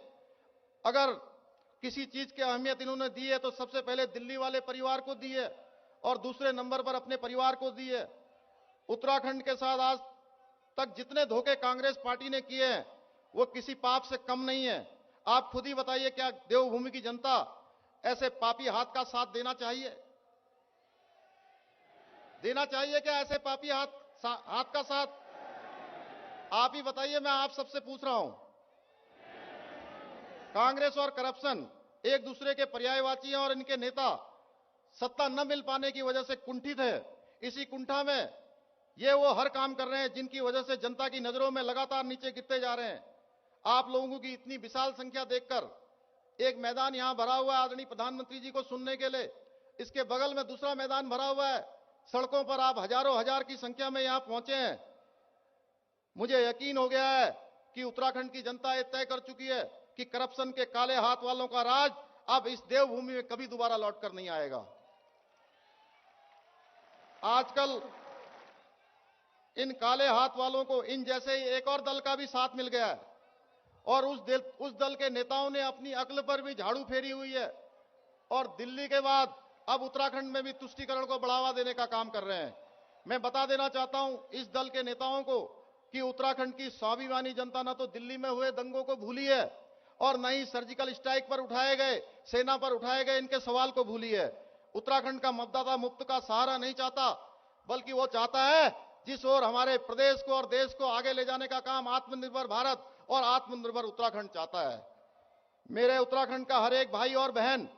Speaker 3: अगर किसी चीज की अहमियत इन्होंने दी है तो सबसे पहले दिल्ली वाले परिवार को दी है और दूसरे नंबर पर अपने परिवार को दी है। उत्तराखंड के साथ आज तक जितने धोखे कांग्रेस पार्टी ने किए हैं वो किसी पाप से कम नहीं है। आप खुद ही बताइए, क्या देवभूमि की जनता ऐसे पापी हाथ का साथ देना चाहिए? देना चाहिए क्या ऐसे पापी हाथ का साथ? आप ही बताइए, मैं आप सबसे पूछ रहा हूं। कांग्रेस और करप्शन एक दूसरे के पर्यायवाची हैं और इनके नेता सत्ता न मिल पाने की वजह से कुंठित है। इसी कुंठा में ये वो हर काम कर रहे हैं जिनकी वजह से जनता की नजरों में लगातार नीचे गिरते जा रहे हैं। आप लोगों की इतनी विशाल संख्या देखकर एक मैदान यहां भरा हुआ है आदरणीय प्रधानमंत्री जी को सुनने के लिए, इसके बगल में दूसरा मैदान भरा हुआ है। सड़कों पर आप हजारों हजार की संख्या में यहां पहुंचे हैं। मुझे यकीन हो गया है कि उत्तराखंड की जनता ये तय कर चुकी है कि करप्शन के काले हाथ वालों का राज अब इस देवभूमि में कभी दोबारा लौटकर नहीं आएगा। आजकल इन काले हाथ वालों को इन जैसे ही एक और दल का भी साथ मिल गया है और उस दल के नेताओं ने अपनी अक्ल पर भी झाड़ू फेरी हुई है और दिल्ली के बाद अब उत्तराखंड में भी तुष्टीकरण को बढ़ावा देने का काम कर रहे हैं। मैं बता देना चाहता हूं इस दल के नेताओं को कि उत्तराखंड की स्वाभिमानी जनता न तो दिल्ली में हुए दंगों को भूली है और न ही सर्जिकल स्ट्राइक पर उठाए गए, सेना पर उठाए गए इनके सवाल को भूली है। उत्तराखंड का मतदाता मुफ्त का सहारा नहीं चाहता, बल्कि वो चाहता है जिस ओर हमारे प्रदेश को और देश को आगे ले जाने का काम आत्मनिर्भर भारत और आत्मनिर्भर उत्तराखंड चाहता है। मेरे उत्तराखंड का हर एक भाई और बहन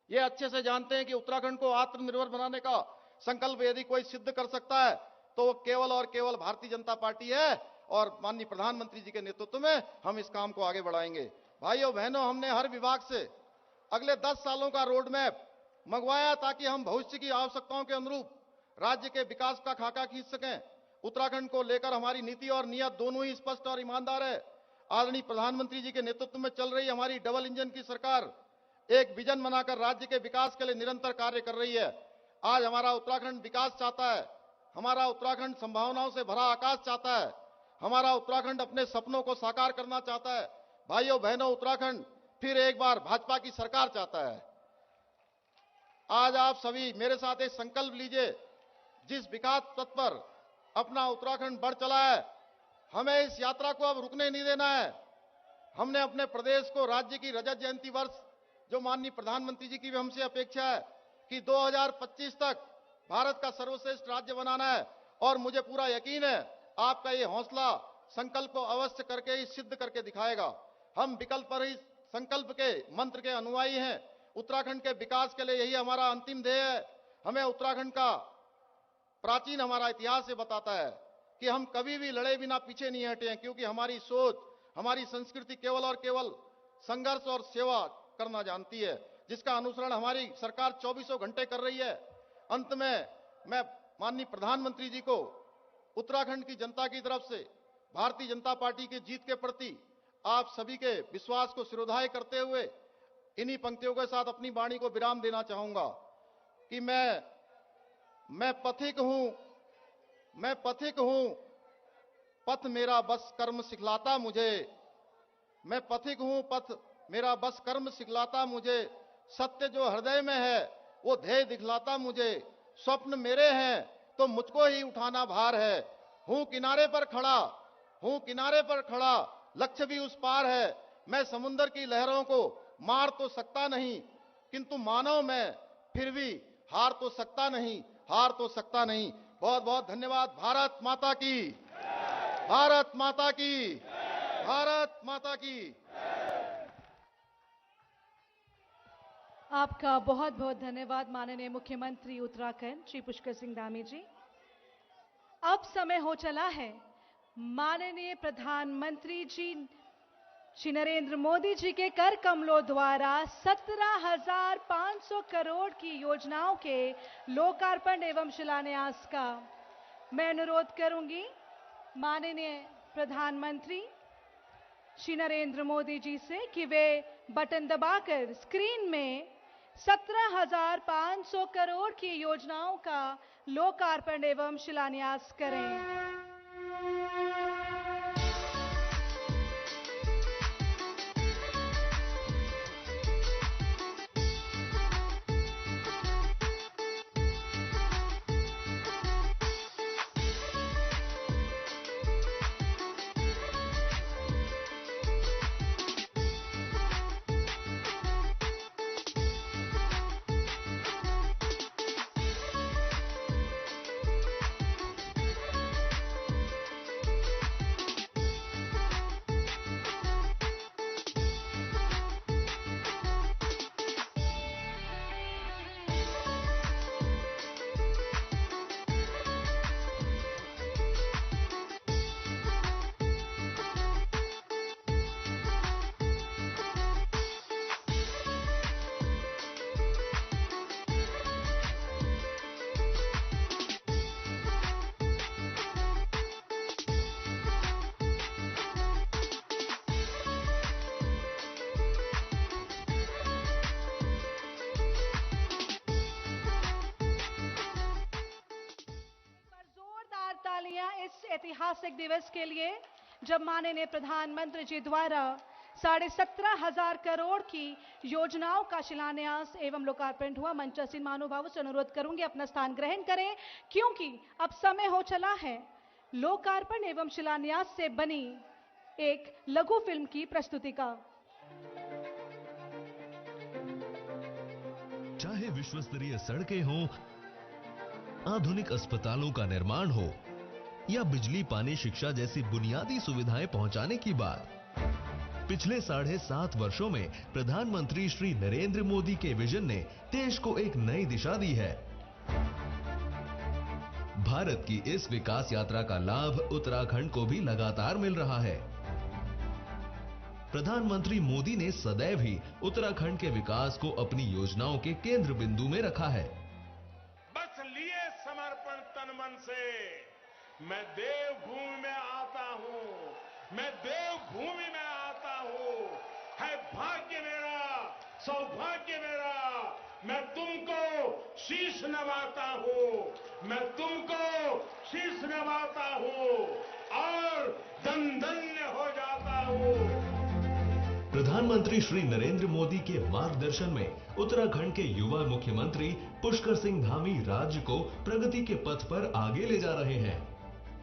Speaker 3: ये अच्छे से जानते हैं कि उत्तराखंड को आत्मनिर्भर बनाने का संकल्प यदि कोई सिद्ध कर सकता है तो वो केवल और केवल भारतीय जनता पार्टी है और माननीय प्रधानमंत्री जी के नेतृत्व में हम इस काम को आगे बढ़ाएंगे। भाइयों बहनों, हमने हर विभाग से अगले 10 सालों का रोड मैप मंगवाया ताकि हम भविष्य की आवश्यकताओं के अनुरूप राज्य के विकास का खाका खींच सकें। उत्तराखंड को लेकर हमारी नीति और नियत दोनों ही स्पष्ट और ईमानदार है। आदरणीय प्रधानमंत्री जी के नेतृत्व में चल रही हमारी डबल इंजन की सरकार एक विजन बनाकर राज्य के विकास के लिए निरंतर कार्य कर रही है। आज हमारा उत्तराखंड विकास चाहता है, हमारा उत्तराखंड संभावनाओं से भरा आकाश चाहता है, हमारा उत्तराखंड अपने सपनों को साकार करना चाहता है। भाइयों बहनों, उत्तराखंड फिर एक बार भाजपा की सरकार चाहता है। आज आप सभी मेरे साथ एक संकल्प लीजिए, जिस विकास पथ पर अपना उत्तराखंड बढ़ चला है, हमें इस यात्रा को अब रुकने नहीं देना है। हमने अपने प्रदेश को राज्य की रजत जयंती वर्ष, जो माननीय प्रधानमंत्री जी की भी हमसे अपेक्षा है कि 2025 तक भारत का सर्वश्रेष्ठ राज्य बनाना है और मुझे पूरा यकीन है आपका ये हौसला संकल्प को अवश्य करके ही सिद्ध करके दिखाएगा। हम विकल्प पर ही संकल्प के मंत्र के अनुयायी हैं। उत्तराखंड के विकास के लिए यही हमारा अंतिम ध्येय है। हमें उत्तराखंड का प्राचीन हमारा इतिहास ये बताता है कि हम कभी भी लड़े बिना पीछे नहीं हटे हैं, क्योंकि हमारी सोच, हमारी संस्कृति केवल और केवल संघर्ष और सेवा करना जानती है, जिसका अनुसरण हमारी सरकार 24 घंटे कर रही है। अंत में मैं माननीय प्रधानमंत्री जी को उत्तराखंड की जनता की तरफ से भारतीय जनता पार्टी की जीत के प्रति आप सभी के विश्वास को सिरोधार्य करते हुए इन्हीं पंक्तियों के साथ अपनी वाणी को विराम देना चाहूंगा कि मैं पथिक हूं, पथ मेरा बस कर्म सिखलाता मुझे। मैं पथिक हूं, पथ मेरा बस कर्म सिखलाता मुझे। सत्य जो हृदय में है वो ध्येय दिखलाता मुझे। स्वप्न मेरे हैं तो मुझको ही उठाना भार है। हूं किनारे पर खड़ा, लक्ष्य भी उस पार है। मैं समुद्र की लहरों को मार तो सकता नहीं, किंतु मानव मैं फिर भी हार तो सकता नहीं। बहुत बहुत धन्यवाद। भारत माता की, भारत माता की, भारत माता की।
Speaker 1: आपका बहुत बहुत धन्यवाद माननीय मुख्यमंत्री उत्तराखंड श्री पुष्कर सिंह धामी जी। अब समय हो चला है माननीय प्रधानमंत्री जी श्री नरेंद्र मोदी जी के कर कमलों द्वारा 17,500 करोड़ की योजनाओं के लोकार्पण एवं शिलान्यास का। मैं अनुरोध करूंगी माननीय प्रधानमंत्री श्री नरेंद्र मोदी जी से कि वे बटन दबाकर स्क्रीन में 17,500 करोड़ की योजनाओं का लोकार्पण एवं शिलान्यास करें। ऐतिहासिक दिवस के लिए जब माननीय प्रधानमंत्री जी द्वारा 17,500 करोड़ की योजनाओं का शिलान्यास एवं लोकार्पण हुआ। मंचासीन महानुभावों से अनुरोध करूंगी अपना स्थान ग्रहण करें, क्योंकि अब समय हो चला है लोकार्पण एवं शिलान्यास से बनी एक लघु फिल्म की प्रस्तुति का।
Speaker 4: चाहे विश्व स्तरीय सड़कें हों, आधुनिक अस्पतालों का निर्माण हो या बिजली, पानी, शिक्षा जैसी बुनियादी सुविधाएं पहुंचाने की बात, पिछले 7.5 वर्षों में प्रधानमंत्री श्री नरेंद्र मोदी के विजन ने देश को एक नई दिशा दी है। भारत की इस विकास यात्रा का लाभ उत्तराखंड को भी लगातार मिल रहा है। प्रधानमंत्री मोदी ने सदैव ही उत्तराखंड के विकास को अपनी योजनाओं के केंद्र बिंदु में रखा है।
Speaker 5: बस लिए समर्पण तन मन से मैं देवभूमि में आता हूं, मैं देवभूमि में आता हूं, है भाग्य मेरा, सौभाग्य मेरा, मैं तुमको शीश नवाता हूं, मैं तुमको शीश नवाता हूं और धन्य हो जाता हूं।
Speaker 4: प्रधानमंत्री श्री नरेंद्र मोदी के मार्गदर्शन में उत्तराखंड के युवा मुख्यमंत्री पुष्कर सिंह धामी राज्य को प्रगति के पथ पर आगे ले जा रहे हैं।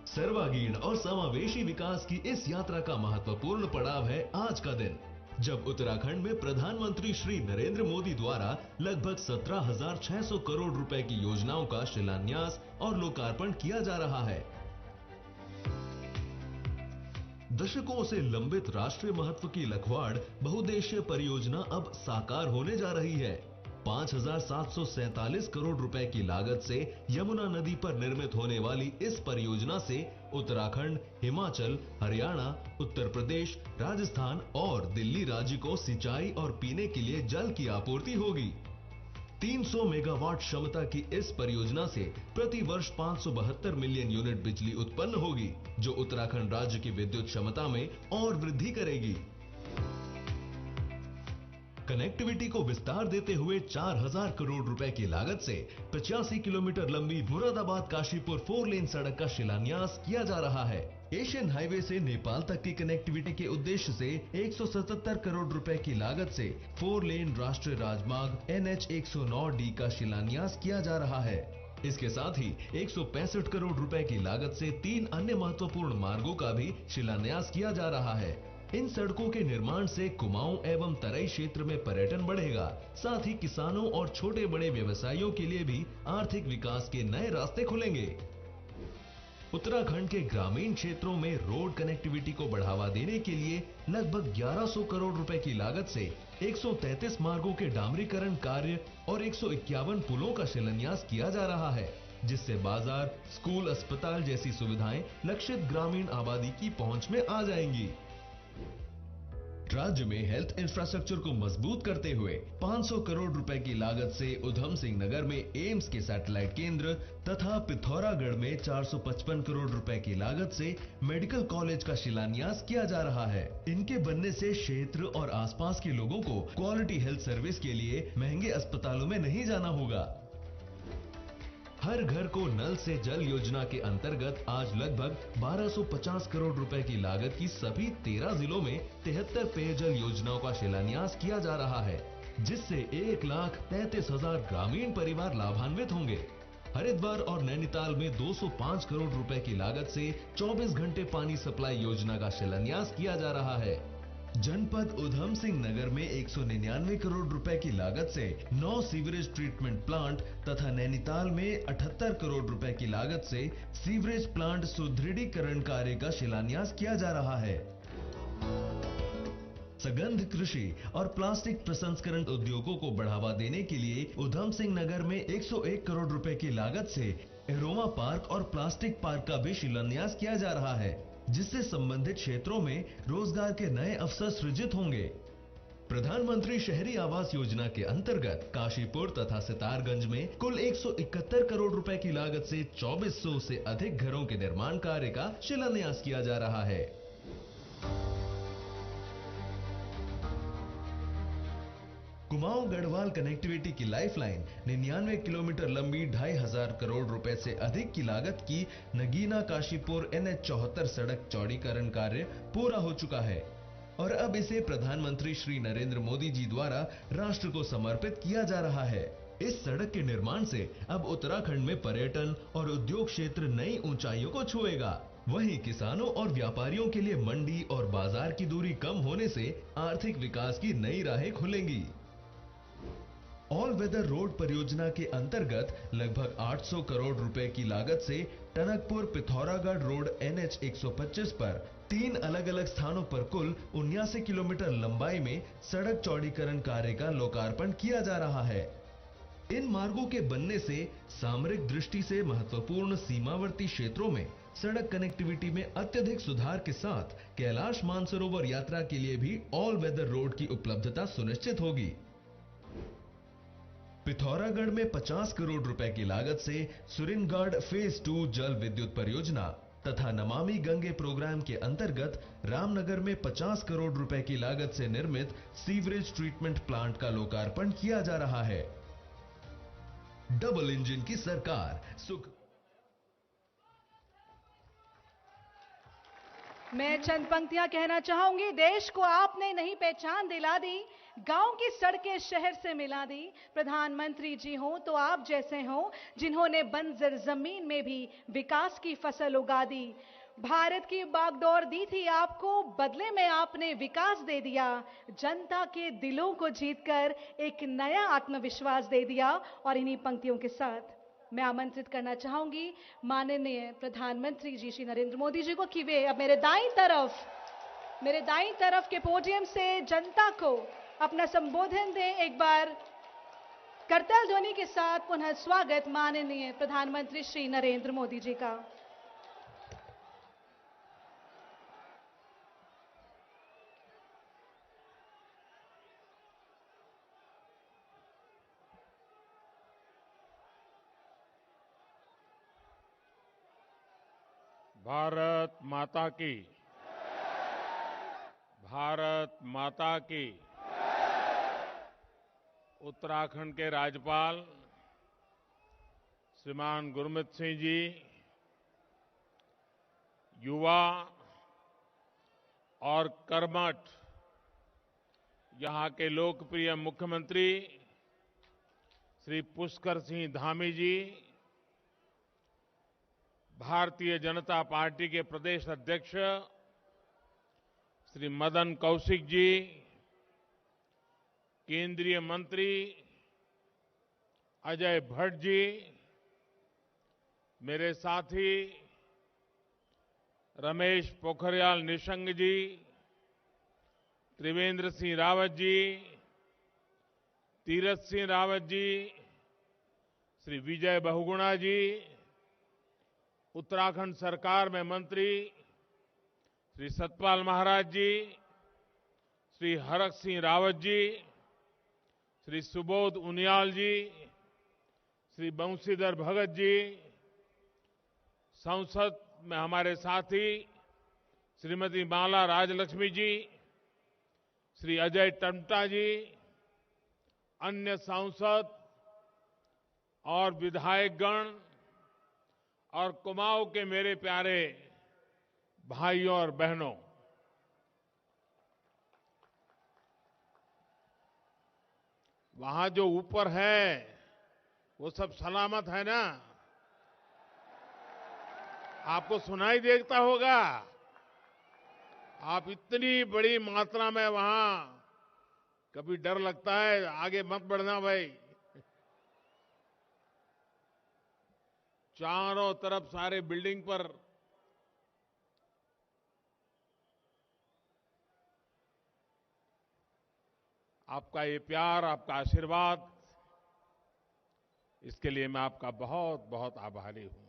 Speaker 4: सर्वांगीण और समावेशी विकास की इस यात्रा का महत्वपूर्ण पड़ाव है आज का दिन, जब उत्तराखंड में प्रधानमंत्री श्री नरेंद्र मोदी द्वारा लगभग 17,600 करोड़ रुपए की योजनाओं का शिलान्यास और लोकार्पण किया जा रहा है। दशकों से लंबित राष्ट्रीय महत्व की लखवाड़ बहुउद्देशीय परियोजना अब साकार होने जा रही है। 5,747 करोड़ रुपए की लागत से यमुना नदी पर निर्मित होने वाली इस परियोजना से उत्तराखंड, हिमाचल, हरियाणा, उत्तर प्रदेश, राजस्थान और दिल्ली राज्य को सिंचाई और पीने के लिए जल की आपूर्ति होगी। 300 मेगावाट क्षमता की इस परियोजना से प्रति वर्ष 572 मिलियन यूनिट बिजली उत्पन्न होगी, जो उत्तराखंड राज्य की विद्युत क्षमता में और वृद्धि करेगी। कनेक्टिविटी को विस्तार देते हुए 4,000 करोड़ रुपए की लागत से 85 किलोमीटर लंबी मुरादाबाद काशीपुर 4 लेन सड़क का शिलान्यास किया जा रहा है। एशियन हाईवे से नेपाल तक की कनेक्टिविटी के उद्देश्य से 177 करोड़ रुपए की लागत से 4 लेन राष्ट्रीय राजमार्ग NH 109D का शिलान्यास किया जा रहा है। इसके साथ ही 165 करोड़ रुपए की लागत से 3 अन्य महत्वपूर्ण मार्गों का भी शिलान्यास किया जा रहा है। इन सड़कों के निर्माण से कुमाऊं एवं तराई क्षेत्र में पर्यटन बढ़ेगा, साथ ही किसानों और छोटे बड़े व्यवसायियों के लिए भी आर्थिक विकास के नए रास्ते खुलेंगे। उत्तराखंड के ग्रामीण क्षेत्रों में रोड कनेक्टिविटी को बढ़ावा देने के लिए लगभग 1100 करोड़ रुपए की लागत से 133 मार्गों के डामरीकरण कार्य और 151 पुलों का शिलान्यास किया जा रहा है, जिससे बाजार, स्कूल, अस्पताल जैसी सुविधाएं लक्षित ग्रामीण आबादी की पहुंच में आ जाएंगी। राज्य में हेल्थ इंफ्रास्ट्रक्चर को मजबूत करते हुए 500 करोड़ रुपए की लागत से उधम सिंह नगर में एम्स के सैटेलाइट केंद्र तथा पिथौरागढ़ में 455 करोड़ रुपए की लागत से मेडिकल कॉलेज का शिलान्यास किया जा रहा है। इनके बनने से क्षेत्र और आसपास के लोगों को क्वालिटी हेल्थ सर्विस के लिए महंगे अस्पतालों में नहीं जाना होगा। हर घर को नल से जल योजना के अंतर्गत आज लगभग 1250 करोड़ रुपए की लागत की सभी 13 जिलों में 73 पेयजल योजनाओं का शिलान्यास किया जा रहा है, जिससे 1,33,000 ग्रामीण परिवार लाभान्वित होंगे। हरिद्वार और नैनीताल में 205 करोड़ रुपए की लागत से 24 घंटे पानी सप्लाई योजना का शिलान्यास किया जा रहा है। जनपद उधम सिंह नगर में 199 करोड़ रुपए की लागत से 9 सीवरेज ट्रीटमेंट प्लांट तथा नैनीताल में 78 करोड़ रुपए की लागत से सीवरेज प्लांट सुदृढ़ीकरण कार्य का शिलान्यास किया जा रहा है। सगंध कृषि और प्लास्टिक प्रसंस्करण उद्योगों को बढ़ावा देने के लिए उधम सिंह नगर में 101 करोड़ रुपए की लागत से एरोमा पार्क और प्लास्टिक पार्क का भी शिलान्यास किया जा रहा है, जिससे संबंधित क्षेत्रों में रोजगार के नए अवसर सृजित होंगे। प्रधानमंत्री शहरी आवास योजना के अंतर्गत काशीपुर तथा सितारगंज में कुल 171 करोड़ रुपए की लागत से 2400 से अधिक घरों के निर्माण कार्य का शिलान्यास किया जा रहा है। कुमाऊं गढ़वाल कनेक्टिविटी की लाइफलाइन 99 किलोमीटर लंबी 2500 करोड़ रुपए से अधिक की लागत की नगीना काशीपुर NH 74 सड़क चौड़ीकरण कार्य पूरा हो चुका है और अब इसे प्रधानमंत्री श्री नरेंद्र मोदी जी द्वारा राष्ट्र को समर्पित किया जा रहा है। इस सड़क के निर्माण से अब उत्तराखंड में पर्यटन और उद्योग क्षेत्र नई ऊंचाइयों को छुएगा। वहीं किसानों और व्यापारियों के लिए मंडी और बाजार की दूरी कम होने से आर्थिक विकास की नई राहें खुलेंगी। ऑल वेदर रोड परियोजना के अंतर्गत लगभग 800 करोड़ रुपए की लागत से टनकपुर पिथौरागढ़ रोड NH 125 पर 3 अलग अलग स्थानों पर कुल 79 किलोमीटर लंबाई में सड़क चौड़ीकरण कार्य का लोकार्पण किया जा रहा है। इन मार्गों के बनने से सामरिक दृष्टि से महत्वपूर्ण सीमावर्ती क्षेत्रों में सड़क कनेक्टिविटी में अत्यधिक सुधार के साथ कैलाश मानसरोवर यात्रा के लिए भी ऑल वेदर रोड की उपलब्धता सुनिश्चित होगी। पिथौरागढ़ में 50 करोड़ रुपए की लागत से सुरिनगढ़ फेज 2 जल विद्युत परियोजना तथा नमामि गंगे प्रोग्राम के अंतर्गत रामनगर में 50 करोड़ रुपए की लागत से निर्मित सीवरेज ट्रीटमेंट प्लांट का लोकार्पण किया जा रहा है। डबल इंजन की सरकार सुख।
Speaker 1: मैं चंद पंक्तियां कहना चाहूंगी। देश को आपने नहीं पहचान दिला दी, गांव की सड़कें शहर से मिला दी। प्रधानमंत्री जी हो तो आप जैसे हो जिन्होंने बंजर जमीन में भी विकास की फसल उगा दी। भारत की बागडोर दी थी आपको, बदले में आपने विकास दे दिया। जनता के दिलों को जीतकर एक नया आत्मविश्वास दे दिया। और इन्हीं पंक्तियों के साथ मैं आमंत्रित करना चाहूंगी माननीय प्रधानमंत्री जी श्री नरेंद्र मोदी जी को कि वे अब मेरे दाईं तरफ के पोडियम से जनता को अपना संबोधन दें। एक बार करताल ध्वनि के साथ पुनः स्वागत माननीय प्रधानमंत्री श्री नरेंद्र मोदी जी का।
Speaker 5: भारत माता की, भारत माता की। उत्तराखंड के राज्यपाल श्रीमान गुरमीत सिंह जी, युवा और कर्मठ यहां के लोकप्रिय मुख्यमंत्री श्री पुष्कर सिंह धामी जी, भारतीय जनता पार्टी के प्रदेश अध्यक्ष श्री मदन कौशिक जी, केंद्रीय मंत्री अजय भट्ट जी, मेरे साथी रमेश पोखरियाल निशंक जी, त्रिवेंद्र सिंह रावत जी, तीरथ सिंह रावत जी, श्री विजय बहुगुणा जी, उत्तराखंड सरकार में मंत्री श्री सतपाल महाराज जी, श्री हरक सिंह रावत जी, श्री सुबोध उनियाल जी, श्री बंशीधर भगत जी, संसद में हमारे साथी श्रीमती माला राजलक्ष्मी जी, श्री अजय टम्टा जी, अन्य सांसद और विधायकगण और कुमाऊं के मेरे प्यारे भाइयों और बहनों, वहां जो ऊपर है वो सब सलामत है ना? आपको सुनाई देता होगा। आप इतनी बड़ी मात्रा में वहां, कभी डर लगता है आगे मत बढ़ना भाई। चारों तरफ सारे बिल्डिंग पर आपका ये प्यार, आपका आशीर्वाद, इसके लिए मैं आपका बहुत बहुत आभारी हूं।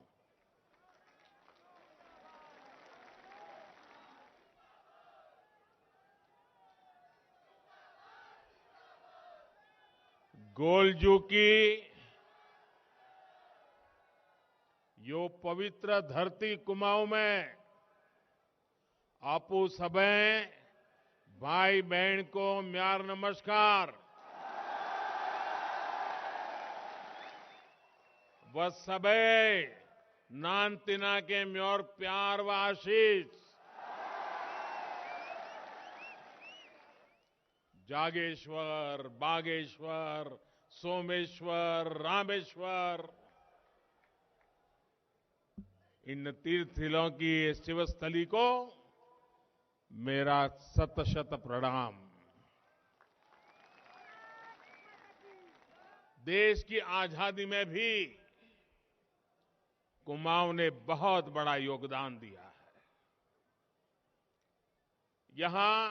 Speaker 5: गोलजू की यो पवित्र धरती कुमाऊं में आपू सबे भाई बहन को म्यार नमस्कार। व सबे नानतिना के म्योर प्यार व आशीष जागेश्वर, बागेश्वर, सोमेश्वर, रामेश्वर, इन तीर्थस्थलों की शिवस्थली को मेरा शत शत प्रणाम। देश की आजादी में भी कुमाऊं ने बहुत बड़ा योगदान दिया है। यहां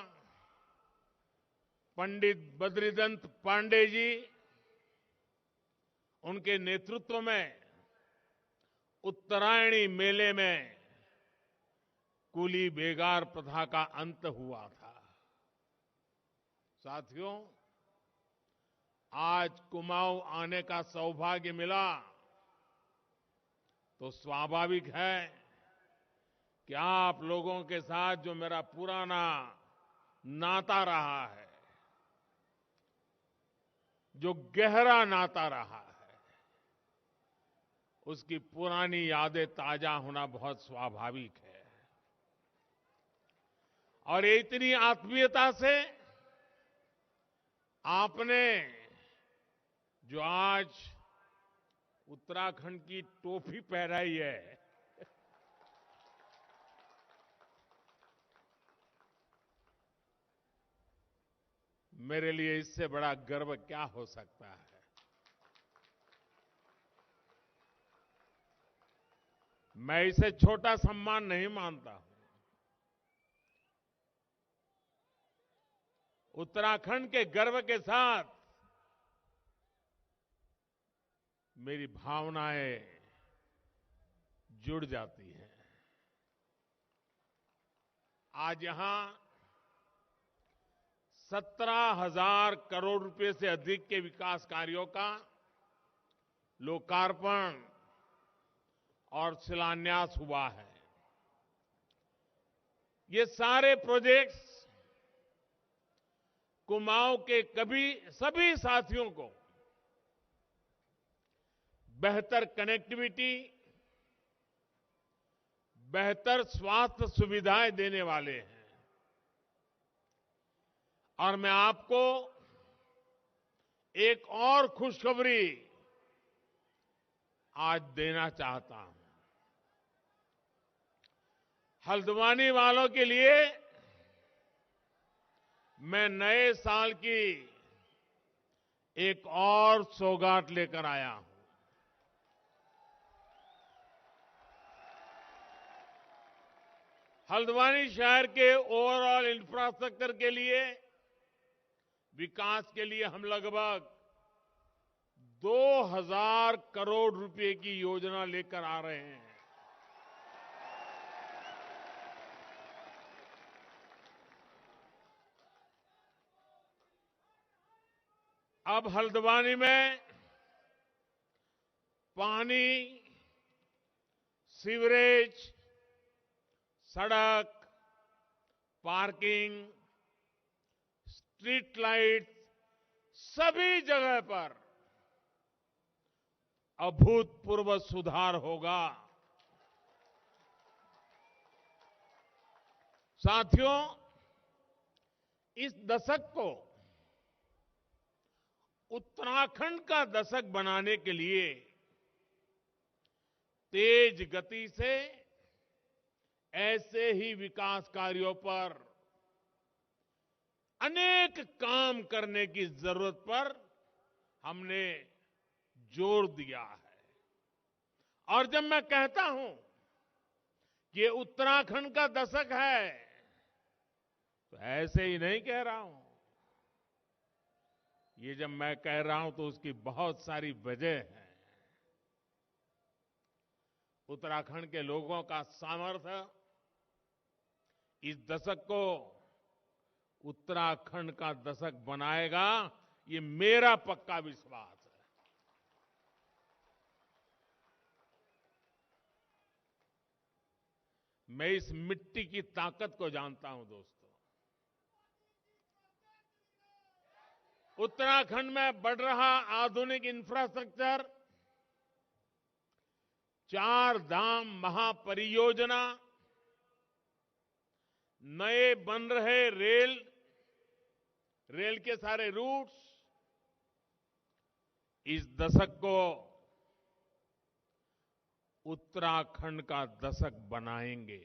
Speaker 5: पंडित बद्रीदत्त पांडे जी, उनके नेतृत्व में उत्तरायणी मेले में कुली बेगार प्रथा का अंत हुआ था। साथियों, आज कुमाऊं आने का सौभाग्य मिला तो स्वाभाविक है कि आप लोगों के साथ जो मेरा पुराना नाता रहा है, जो गहरा नाता रहा है, उसकी पुरानी यादें ताजा होना बहुत स्वाभाविक है। और इतनी आत्मीयता से आपने जो आज उत्तराखंड की टोपी पहनाई है, मेरे लिए इससे बड़ा गर्व क्या हो सकता है। मैं इसे छोटा सम्मान नहीं मानता हूं। उत्तराखंड के गर्व के साथ मेरी भावनाएं जुड़ जाती हैं। आज यहां 17,000 करोड़ रुपए से अधिक के विकास कार्यों का लोकार्पण और शिलान्यास हुआ है। ये सारे प्रोजेक्ट्स कुमाऊं के सभी साथियों को बेहतर कनेक्टिविटी, बेहतर स्वास्थ्य सुविधाएं देने वाले हैं। और मैं आपको एक और खुशखबरी आज देना चाहता हूं। हल्द्वानी वालों के लिए मैं नए साल की एक और सौगात लेकर आया हूं। हल्द्वानी शहर के ओवरऑल इंफ्रास्ट्रक्चर के लिए, विकास के लिए हम लगभग 2,000 करोड़ रुपए की योजना लेकर आ रहे हैं। अब हल्द्वानी में पानी, सीवरेज, सड़क, पार्किंग, स्ट्रीट लाइट, सभी जगह पर अभूतपूर्व सुधार होगा। साथियों, इस दशक को उत्तराखंड का दशक बनाने के लिए तेज गति से ऐसे ही विकास कार्यों पर अनेक काम करने की जरूरत पर हमने जोर दिया है। और जब मैं कहता हूं कि ये उत्तराखंड का दशक है, तो ऐसे ही नहीं कह रहा हूं। ये जब मैं कह रहा हूं तो उसकी बहुत सारी वजह है। उत्तराखंड के लोगों का सामर्थ्य इस दशक को उत्तराखंड का दशक बनाएगा, ये मेरा पक्का विश्वास है। मैं इस मिट्टी की ताकत को जानता हूं दोस्तों। उत्तराखंड में बढ़ रहा आधुनिक इंफ्रास्ट्रक्चर चार धाम महापरियोजना, नए बन रहे रेल के सारे रूट्स इस दशक को उत्तराखंड का दशक बनाएंगे।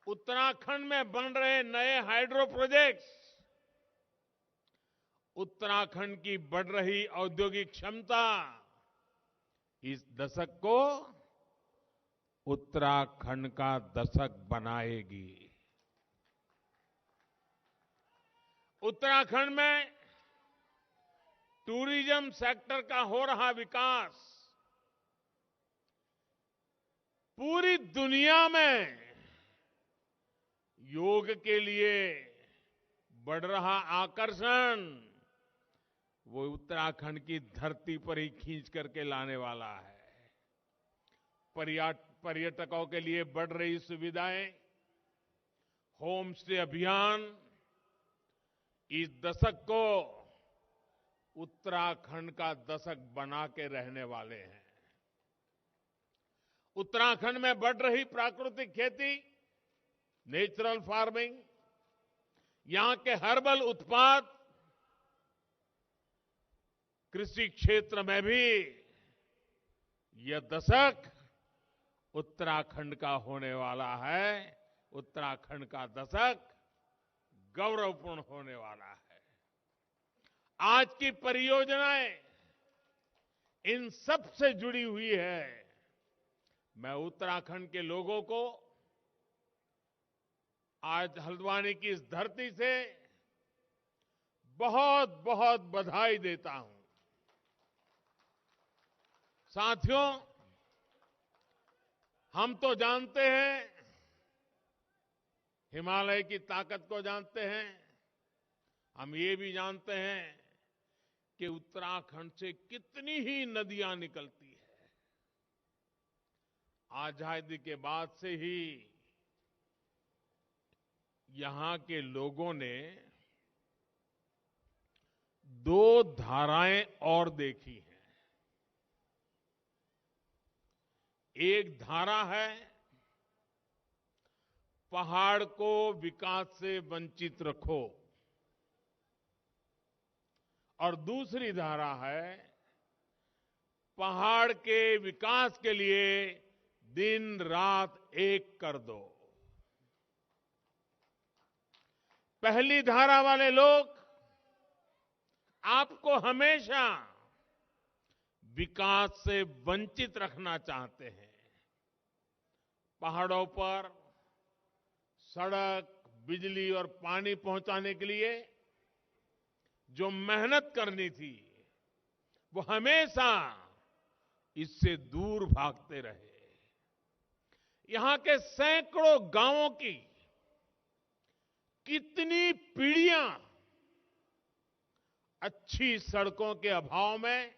Speaker 5: उत्तराखंड में बन रहे नए हाइड्रो प्रोजेक्ट्स उत्तराखंड की बढ़ रही औद्योगिक क्षमता इस दशक को उत्तराखंड का दशक बनाएगी। उत्तराखंड में टूरिज्म सेक्टर का हो रहा विकास पूरी दुनिया में योग के लिए बढ़ रहा आकर्षण वो उत्तराखंड की धरती पर ही खींच करके लाने वाला है। पर्यटकों के लिए बढ़ रही सुविधाएं, होम स्टे अभियान इस दशक को उत्तराखंड का दशक बना के रहने वाले हैं। उत्तराखंड में बढ़ रही प्राकृतिक खेती, नेचुरल फार्मिंग, यहां के हर्बल उत्पाद, कृषि क्षेत्र में भी यह दशक उत्तराखंड का होने वाला है। उत्तराखंड का दशक गौरवपूर्ण होने वाला है। आज की परियोजनाएं इन सब से जुड़ी हुई है। मैं उत्तराखंड के लोगों को आज हल्द्वानी की इस धरती से बहुत बहुत बधाई देता हूं। साथियों, हम तो जानते हैं, हिमालय की ताकत को जानते हैं, हम ये भी जानते हैं कि उत्तराखंड से कितनी ही नदियां निकलती है। आजादी के बाद से ही यहां के लोगों ने दो धाराएं और देखी हैं। एक धारा है पहाड़ को विकास से वंचित रखो और दूसरी धारा है पहाड़ के विकास के लिए दिन रात एक कर दो। पहली धारा वाले लोग आपको हमेशा विकास से वंचित रखना चाहते हैं। पहाड़ों पर सड़क, बिजली और पानी पहुंचाने के लिए जो मेहनत करनी थी, वो हमेशा इससे दूर भागते रहे। यहां के सैकड़ों गांवों की कितनी पीढ़ियां अच्छी सड़कों के अभाव में,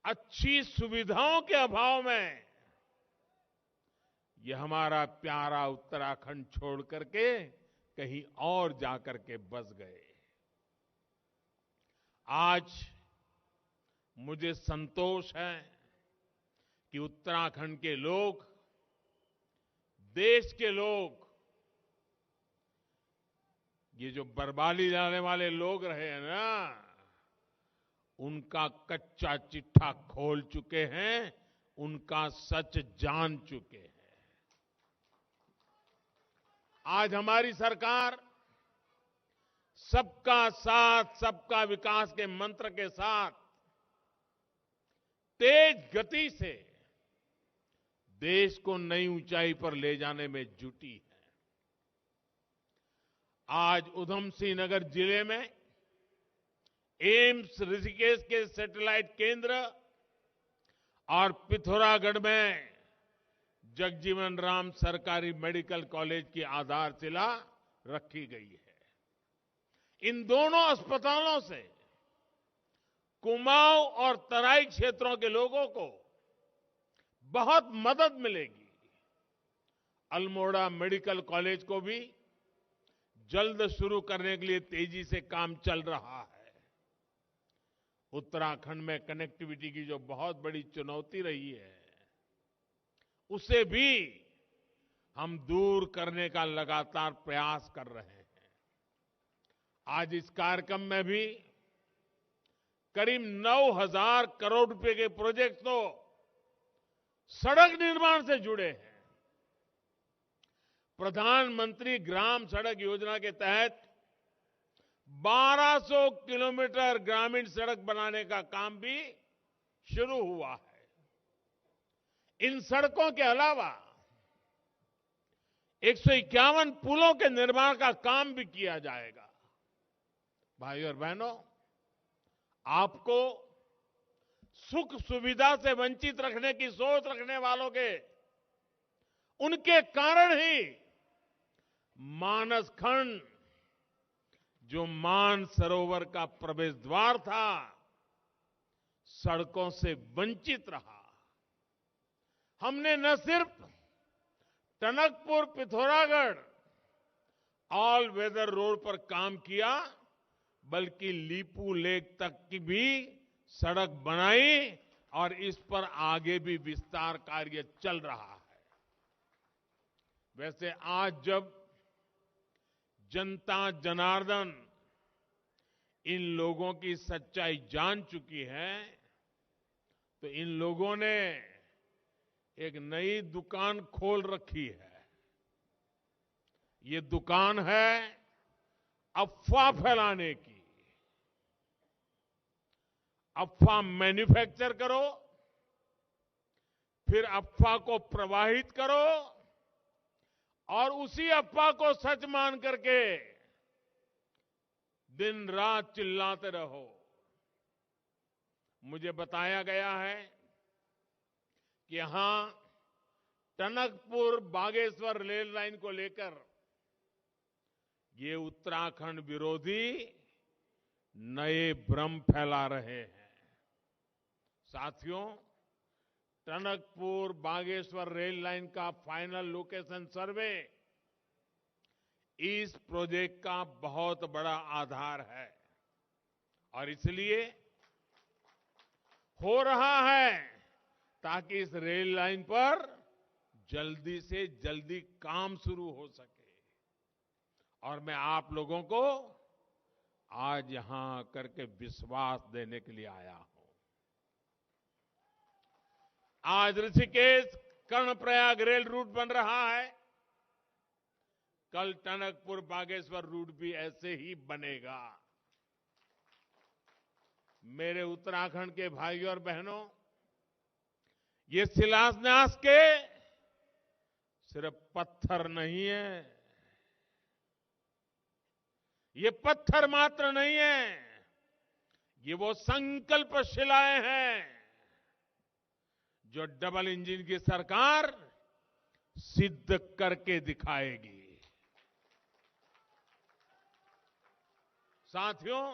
Speaker 5: अच्छी सुविधाओं के अभाव में ये हमारा प्यारा उत्तराखंड छोड़ करके कहीं और जाकर के बस गए। आज मुझे संतोष है कि उत्तराखंड के लोग, देश के लोग, ये जो बर्बादी लाने वाले लोग रहे हैं ना, उनका कच्चा चिट्ठा खोल चुके हैं, उनका सच जान चुके हैं। आज हमारी सरकार सबका साथ, सबका विकास के मंत्र के साथ तेज गति से देश को नई ऊंचाई पर ले जाने में जुटी है। आज ऊधम सिंह नगर जिले में एम्स ऋषिकेश के सैटेलाइट केंद्र और पिथौरागढ़ में जगजीवन राम सरकारी मेडिकल कॉलेज की आधारशिला रखी गई है। इन दोनों अस्पतालों से कुमाऊं और तराई क्षेत्रों के लोगों को बहुत मदद मिलेगी। अल्मोड़ा मेडिकल कॉलेज को भी जल्द शुरू करने के लिए तेजी से काम चल रहा है। उत्तराखंड में कनेक्टिविटी की जो बहुत बड़ी चुनौती रही है, उसे भी हम दूर करने का लगातार प्रयास कर रहे हैं। आज इस कार्यक्रम में भी करीब 9,000 करोड़ रुपए के प्रोजेक्ट तो सड़क निर्माण से जुड़े हैं। प्रधानमंत्री ग्राम सड़क योजना के तहत 1200 किलोमीटर ग्रामीण सड़क बनाने का काम भी शुरू हुआ है। इन सड़कों के अलावा 151 पुलों के निर्माण का काम भी किया जाएगा। भाइयों और बहनों, आपको सुख सुविधा से वंचित रखने की सोच रखने वालों के उनके कारण ही मानस खंड, जो मान सरोवर का प्रवेश द्वार था, सड़कों से वंचित रहा। हमने न सिर्फ Tanakpur Pithoragarh all weather road पर काम किया, बल्कि लीपू लेक तक की भी सड़क बनाई और इस पर आगे भी विस्तार कार्य चल रहा है। वैसे आज जब जनता जनार्दन इन लोगों की सच्चाई जान चुकी है, तो इन लोगों ने एक नई दुकान खोल रखी है। ये दुकान है अफवाह फैलाने की। अफवाह मैन्युफैक्चर करो, फिर अफवाह को प्रवाहित करो और उसी अफवाह को सच मान करके दिन रात चिल्लाते रहो। मुझे बताया गया है कि यहां टनकपुर बागेश्वर रेल लाइन को लेकर ये उत्तराखंड विरोधी नए भ्रम फैला रहे हैं। साथियों, टनकपुर बागेश्वर रेल लाइन का फाइनल लोकेशन सर्वे इस प्रोजेक्ट का बहुत बड़ा आधार है और इसलिए हो रहा है ताकि इस रेल लाइन पर जल्दी से जल्दी काम शुरू हो सके। और मैं आप लोगों को आज यहां करके विश्वास देने के लिए आया हूं। आज ऋषिकेश कर्णप्रयाग रेल रूट बन रहा है, कल टनकपुर बागेश्वर रूट भी ऐसे ही बनेगा। मेरे उत्तराखंड के भाइयों और बहनों, ये शिलान्यास के सिर्फ पत्थर नहीं है, ये पत्थर मात्र नहीं है, ये वो संकल्प शिलाएं हैं जो डबल इंजन की सरकार सिद्ध करके दिखाएगी। साथियों,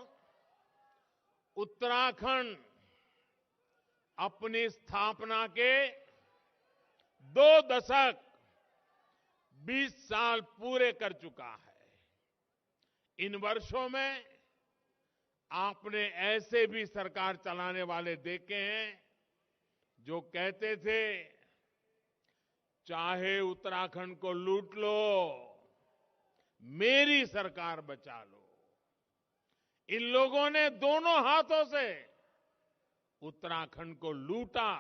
Speaker 5: उत्तराखंड अपनी स्थापना के 2 दशक 20 साल पूरे कर चुका है। इन वर्षों में आपने ऐसे भी सरकार चलाने वाले देखे हैं जो कहते थे, चाहे उत्तराखंड को लूट लो, मेरी सरकार बचा लो। इन लोगों ने दोनों हाथों से उत्तराखंड को लूटा।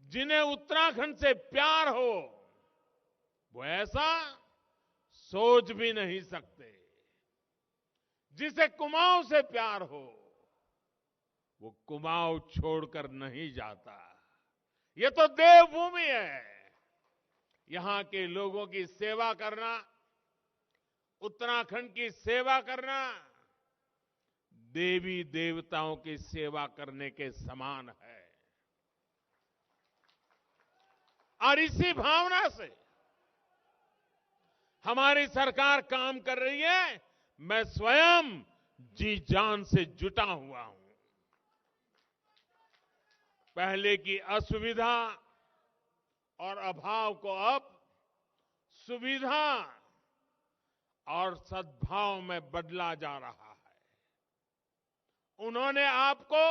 Speaker 5: जिन्हें उत्तराखंड से प्यार हो, वो ऐसा सोच भी नहीं सकते। जिसे कुमाऊं से प्यार हो, वो कुमाऊं छोड़कर नहीं जाता। ये तो देवभूमि है। यहां के लोगों की सेवा करना, उत्तराखंड की सेवा करना, देवी देवताओं की सेवा करने के समान है। और इसी भावना से हमारी सरकार काम कर रही है। मैं स्वयं जी जान से जुटा हुआ हूं। पहले की असुविधा और अभाव को अब सुविधा और सद्भाव में बदला जा रहा है। उन्होंने आपको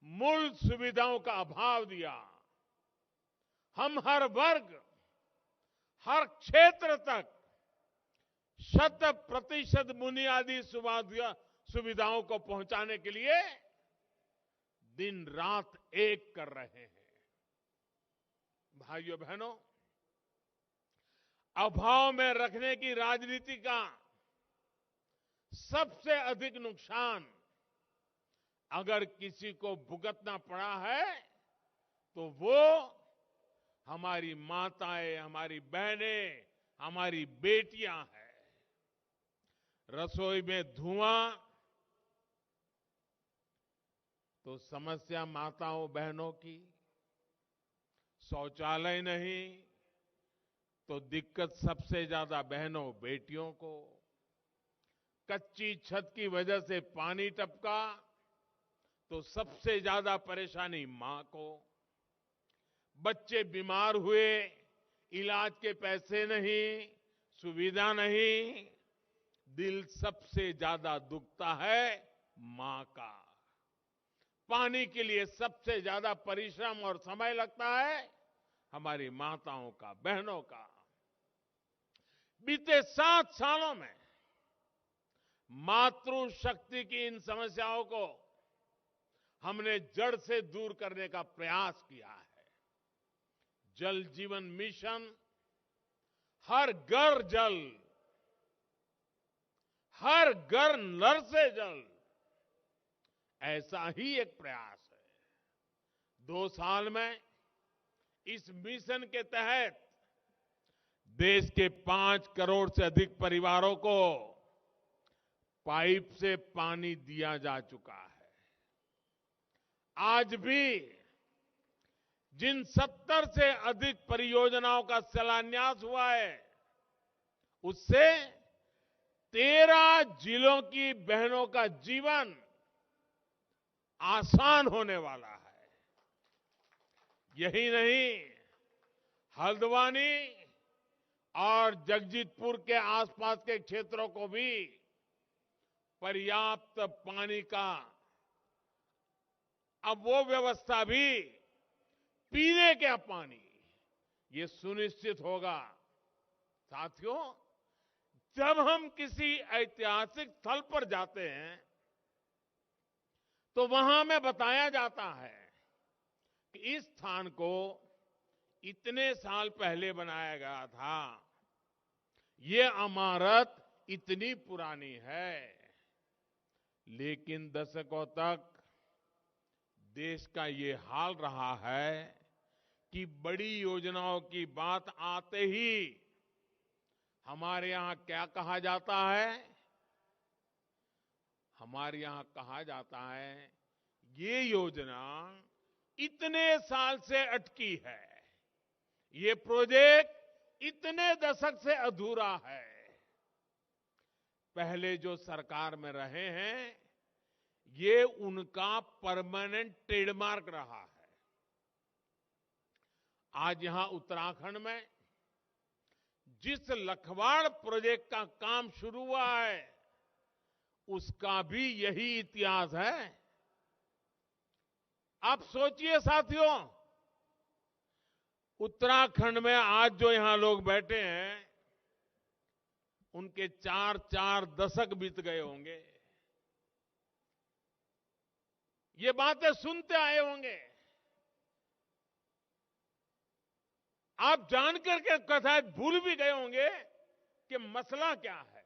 Speaker 5: मूल सुविधाओं का अभाव दिया। हम हर वर्ग, हर क्षेत्र तक 100% बुनियादी सुविधाओं को पहुंचाने के लिए दिन रात एक कर रहे हैं। भाइयों बहनों, अभाव में रखने की राजनीति का सबसे अधिक नुकसान अगर किसी को भुगतना पड़ा है तो वो हमारी माताएं, हमारी बहनें, हमारी बेटियां हैं। रसोई में धुआं तो समस्या माताओं बहनों की, शौचालय नहीं तो दिक्कत सबसे ज्यादा बहनों बेटियों को, कच्ची छत की वजह से पानी टपका तो सबसे ज्यादा परेशानी मां को, बच्चे बीमार हुए, इलाज के पैसे नहीं, सुविधा नहीं, दिल सबसे ज्यादा दुखता है मां का। पानी के लिए सबसे ज्यादा परिश्रम और समय लगता है हमारी माताओं का, बहनों का। बीते 7 सालों में मातृशक्ति की इन समस्याओं को हमने जड़ से दूर करने का प्रयास किया है। जल जीवन मिशन, हर घर जल, हर घर नल से जल, ऐसा ही एक प्रयास है। 2 साल में इस मिशन के तहत देश के 5 करोड़ से अधिक परिवारों को पाइप से पानी दिया जा चुका है। आज भी जिन 70 से अधिक परियोजनाओं का शिलान्यास हुआ है, उससे 13 जिलों की बहनों का जीवन आसान होने वाला है। यही नहीं, हल्द्वानी और जगजीतपुर के आसपास के क्षेत्रों को भी पर्याप्त पानी का अब वो व्यवस्था भी, पीने का पानी, ये सुनिश्चित होगा। साथियों, जब हम किसी ऐतिहासिक स्थल पर जाते हैं तो वहां में बताया जाता है कि इस स्थान को इतने साल पहले बनाया गया था, ये इमारत इतनी पुरानी है। लेकिन दशकों तक देश का ये हाल रहा है कि बड़ी योजनाओं की बात आते ही हमारे यहां क्या कहा जाता है? हमारे यहां कहा जाता है, ये योजना इतने साल से अटकी है, ये प्रोजेक्ट इतने दशक से अधूरा है। पहले जो सरकार में रहे हैं, ये उनका परमानेंट ट्रेडमार्क रहा है। आज यहां उत्तराखंड में जिस लखवाड़ प्रोजेक्ट का काम शुरू हुआ है, उसका भी यही इतिहास है। आप सोचिए साथियों, उत्तराखंड में आज जो यहां लोग बैठे हैं, उनके 4 दशक बीत गए होंगे, ये बातें सुनते आए होंगे। आप जानकर के कथा भूल भी गए होंगे कि मसला क्या है।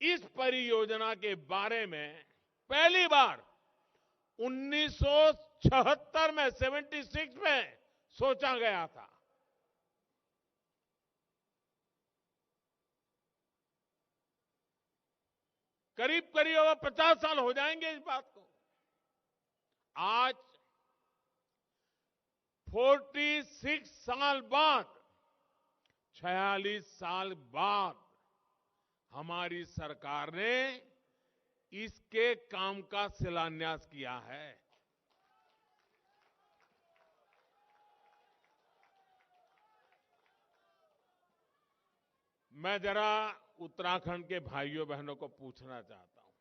Speaker 5: इस परियोजना के बारे में पहली बार 1976 में 76 में सोचा गया था। करीब करीब 50 साल हो जाएंगे इस बात को। आज 46 साल बाद, 46 साल बाद हमारी सरकार ने इसके काम का शिलान्यास किया है। मैं जरा उत्तराखंड के भाइयों बहनों को पूछना चाहता हूं,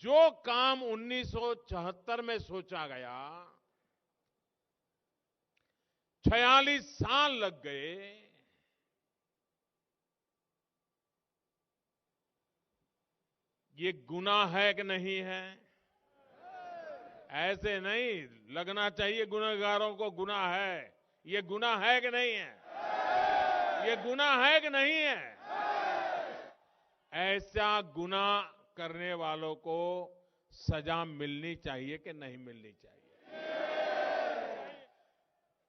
Speaker 5: जो काम 1974 में सोचा गया 46 साल लग गए। ये गुनाह है कि नहीं है? ऐसे नहीं लगना चाहिए गुनहगारों को गुनाह है। ये गुनाह है कि नहीं है? ये गुनाह है कि नहीं है? ऐसा गुनाह करने वालों को सजा मिलनी चाहिए कि नहीं मिलनी चाहिए?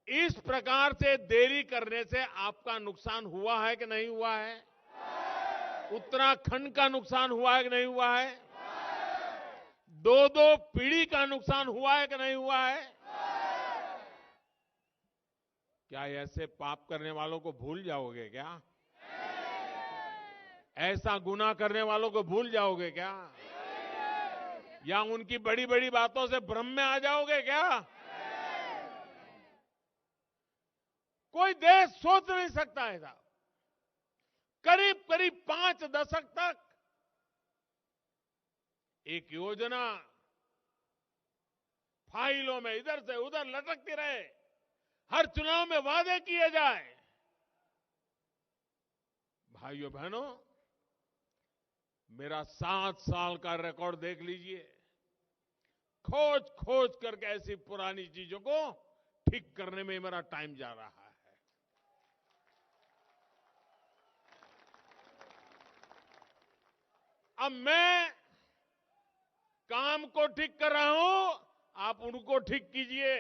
Speaker 5: इस प्रकार से देरी करने से आपका नुकसान हुआ है कि नहीं हुआ है? उत्तराखंड का नुकसान हुआ है कि नहीं हुआ है? दो पीढ़ी का नुकसान हुआ है कि नहीं हुआ है? क्या ऐसे पाप करने वालों को भूल जाओगे क्या? ऐसा गुनाह करने वालों को भूल जाओगे क्या? या उनकी बड़ी बड़ी बातों से भ्रम में आ जाओगे क्या? कोई देश सोच नहीं सकता ऐसा। करीब करीब 5 दशक तक एक योजना फाइलों में इधर से उधर लटकती रहे, हर चुनाव में वादे किए जाए। भाइयों बहनों, मेरा 7 साल का रिकॉर्ड देख लीजिए। खोज खोज करके ऐसी पुरानी चीजों को ठीक करने में मेरा टाइम जा रहा है। अब मैं काम को ठीक कर रहा हूं, आप उनको ठीक कीजिए।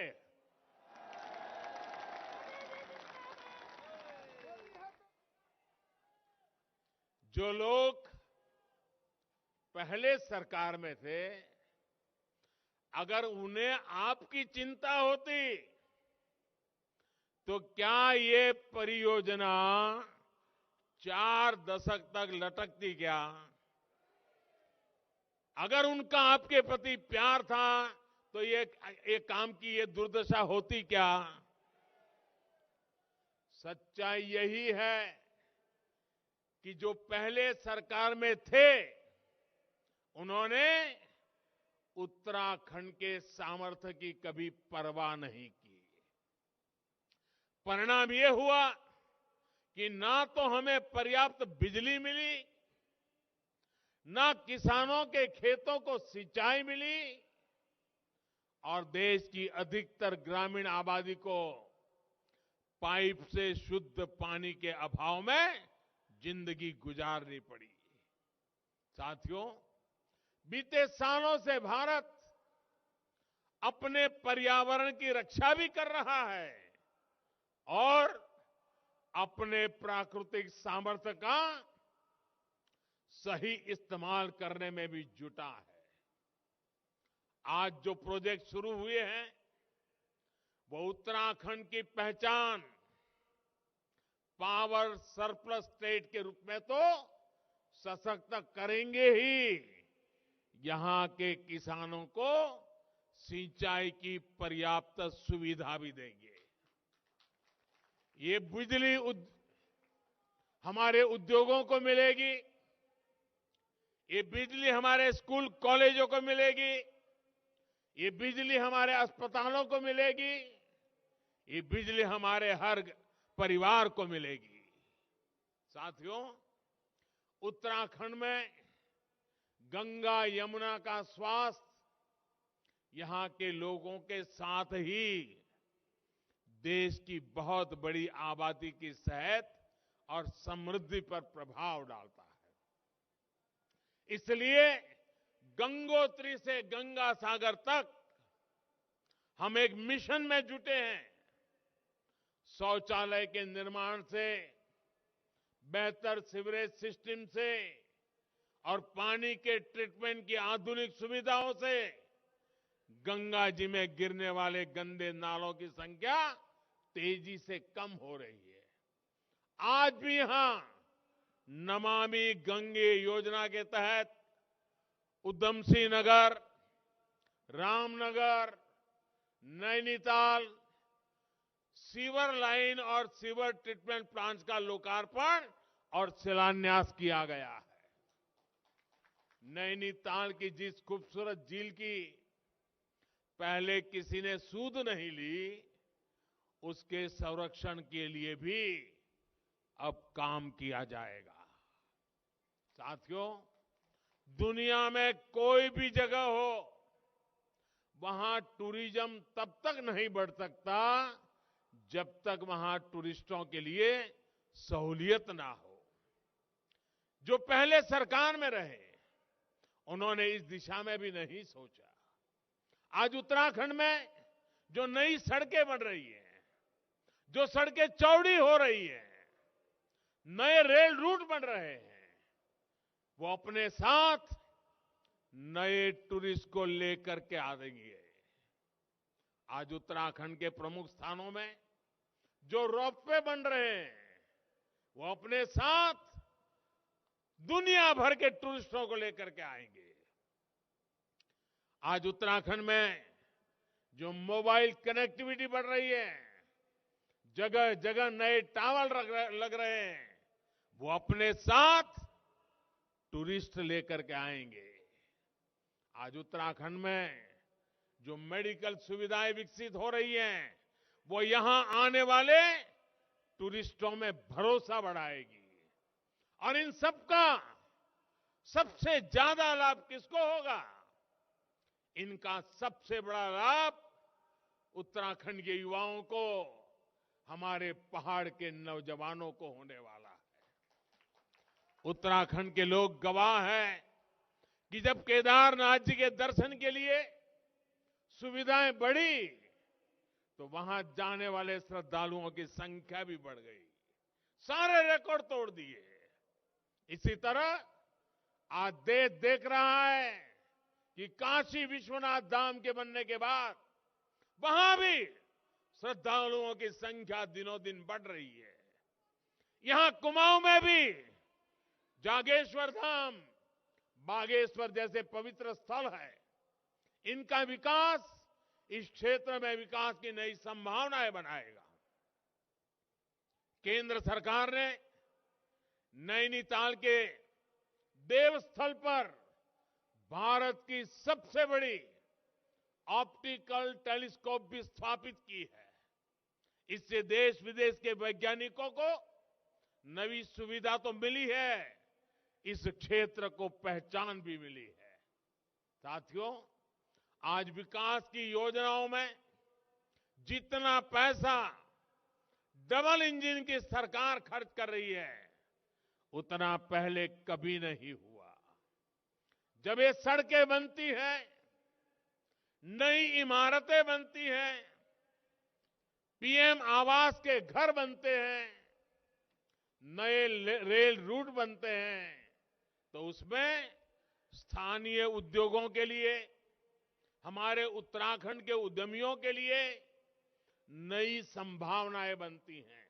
Speaker 5: जो लोग पहले सरकार में थे, अगर उन्हें आपकी चिंता होती तो क्या ये परियोजना 4 दशक तक लटकती क्या? अगर उनका आपके प्रति प्यार था तो ये काम की ये दुर्दशा होती क्या? सच्चाई यही है कि जो पहले सरकार में थे उन्होंने उत्तराखंड के सामर्थ्य की कभी परवाह नहीं की। परिणाम यह हुआ कि ना तो हमें पर्याप्त बिजली मिली, ना किसानों के खेतों को सिंचाई मिली, और देश की अधिकतर ग्रामीण आबादी को पाइप से शुद्ध पानी के अभाव में जिंदगी गुजारनी पड़ी। साथियों, बीते सालों से भारत अपने पर्यावरण की रक्षा भी कर रहा है और अपने प्राकृतिक सामर्थ्य का सही इस्तेमाल करने में भी जुटा है। आज जो प्रोजेक्ट शुरू हुए हैं वो उत्तराखंड की पहचान पावर सरप्लस स्टेट के रूप में तो सशक्त करेंगे ही, यहां के किसानों को सिंचाई की पर्याप्त सुविधा भी देंगे। ये बिजली हमारे उद्योगों को मिलेगी, ये बिजली हमारे स्कूल कॉलेजों को मिलेगी, ये बिजली हमारे अस्पतालों को मिलेगी, ये बिजली हमारे हर परिवार को मिलेगी। साथियों, उत्तराखंड में गंगा यमुना का स्वास्थ्य यहां के लोगों के साथ ही देश की बहुत बड़ी आबादी की सेहत और समृद्धि पर प्रभाव डालता है। इसलिए गंगोत्री से गंगा सागर तक हम एक मिशन में जुटे हैं। शौचालय के निर्माण से, बेहतर सीवरेज सिस्टम से और पानी के ट्रीटमेंट की आधुनिक सुविधाओं से गंगा जी में गिरने वाले गंदे नालों की संख्या तेजी से कम हो रही है। आज भी यहां नमामि गंगे योजना के तहत उधम सिंह नगर, रामनगर, नैनीताल सीवर लाइन और सीवर ट्रीटमेंट प्लांट्स का लोकार्पण और शिलान्यास किया गया है। नैनीताल की जिस खूबसूरत झील की पहले किसी ने सूद नहीं ली, उसके संरक्षण के लिए भी अब काम किया जाएगा। साथियों, दुनिया में कोई भी जगह हो, वहां टूरिज्म तब तक नहीं बढ़ सकता जब तक वहां टूरिस्टों के लिए सहूलियत ना हो। जो पहले सरकार में रहे, उन्होंने इस दिशा में भी नहीं सोचा। आज उत्तराखंड में जो नई सड़कें बन रही हैं, जो सड़कें चौड़ी हो रही हैं, नए रेल रूट बन रहे हैं, वो अपने साथ नए टूरिस्ट को लेकर के आ रही है। आज उत्तराखंड के प्रमुख स्थानों में जो रोपवे बन रहे हैं, वो अपने साथ दुनिया भर के टूरिस्टों को लेकर के आएंगे। आज उत्तराखंड में जो मोबाइल कनेक्टिविटी बढ़ रही है, जगह जगह नए टावर लग रहे हैं, वो अपने साथ टूरिस्ट लेकर के आएंगे। आज उत्तराखंड में जो मेडिकल सुविधाएं विकसित हो रही हैं, वो यहां आने वाले टूरिस्टों में भरोसा बढ़ाएगी। और इन सबका सबसे ज्यादा लाभ किसको होगा? इनका सबसे बड़ा लाभ उत्तराखंड के युवाओं को, हमारे पहाड़ के नौजवानों को होने वाला है। उत्तराखंड के लोग गवाह हैं कि जब केदारनाथ जी के दर्शन के लिए सुविधाएं बढ़ी, तो वहां जाने वाले श्रद्धालुओं की संख्या भी बढ़ गई, सारे रिकॉर्ड तोड़ दिए। इसी तरह आज देश देख रहा है कि काशी विश्वनाथ धाम के बनने के बाद वहां भी श्रद्धालुओं की संख्या दिनों दिन बढ़ रही है। यहां कुमाऊं में भी जागेश्वर धाम, बागेश्वर जैसे पवित्र स्थल है, इनका विकास इस क्षेत्र में विकास की नई संभावनाएं बनाएगा। केंद्र सरकार ने नैनीताल के देवस्थल पर भारत की सबसे बड़ी ऑप्टिकल टेलीस्कोप भी स्थापित की है। इससे देश विदेश के वैज्ञानिकों को नई सुविधा तो मिली है, इस क्षेत्र को पहचान भी मिली है। साथियों, आज विकास की योजनाओं में जितना पैसा डबल इंजन की सरकार खर्च कर रही है, उतना पहले कभी नहीं हुआ। जब ये सड़कें बनती हैं, नई इमारतें बनती हैं, पीएम आवास के घर बनते हैं, नए रेल रूट बनते हैं, तो उसमें स्थानीय उद्योगों के लिए, हमारे उत्तराखंड के उद्यमियों के लिए नई संभावनाएं बनती हैं।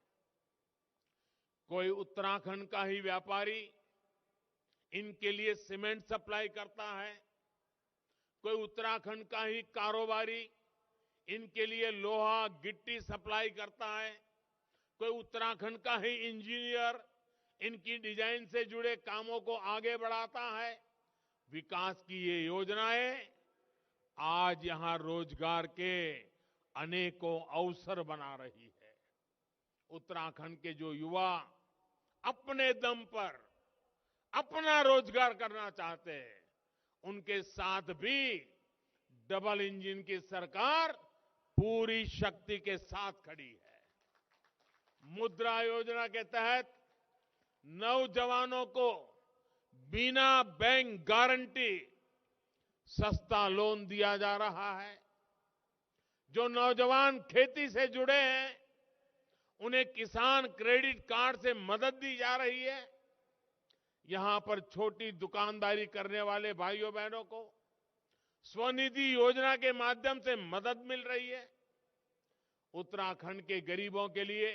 Speaker 5: कोई उत्तराखंड का ही व्यापारी इनके लिए सीमेंट सप्लाई करता है, कोई उत्तराखंड का ही कारोबारी इनके लिए लोहा गिट्टी सप्लाई करता है, कोई उत्तराखंड का ही इंजीनियर इनकी डिजाइन से जुड़े कामों को आगे बढ़ाता है। विकास की ये योजनाएं आज यहां रोजगार के अनेकों अवसर बना रही है। उत्तराखंड के जो युवा अपने दम पर अपना रोजगार करना चाहते हैं, उनके साथ भी डबल इंजन की सरकार पूरी शक्ति के साथ खड़ी है। मुद्रा योजना के तहत नौजवानों को बिना बैंक गारंटी सस्ता लोन दिया जा रहा है। जो नौजवान खेती से जुड़े हैं, उन्हें किसान क्रेडिट कार्ड से मदद दी जा रही है। यहां पर छोटी दुकानदारी करने वाले भाइयों बहनों को स्वनिधि योजना के माध्यम से मदद मिल रही है। उत्तराखंड के गरीबों के लिए,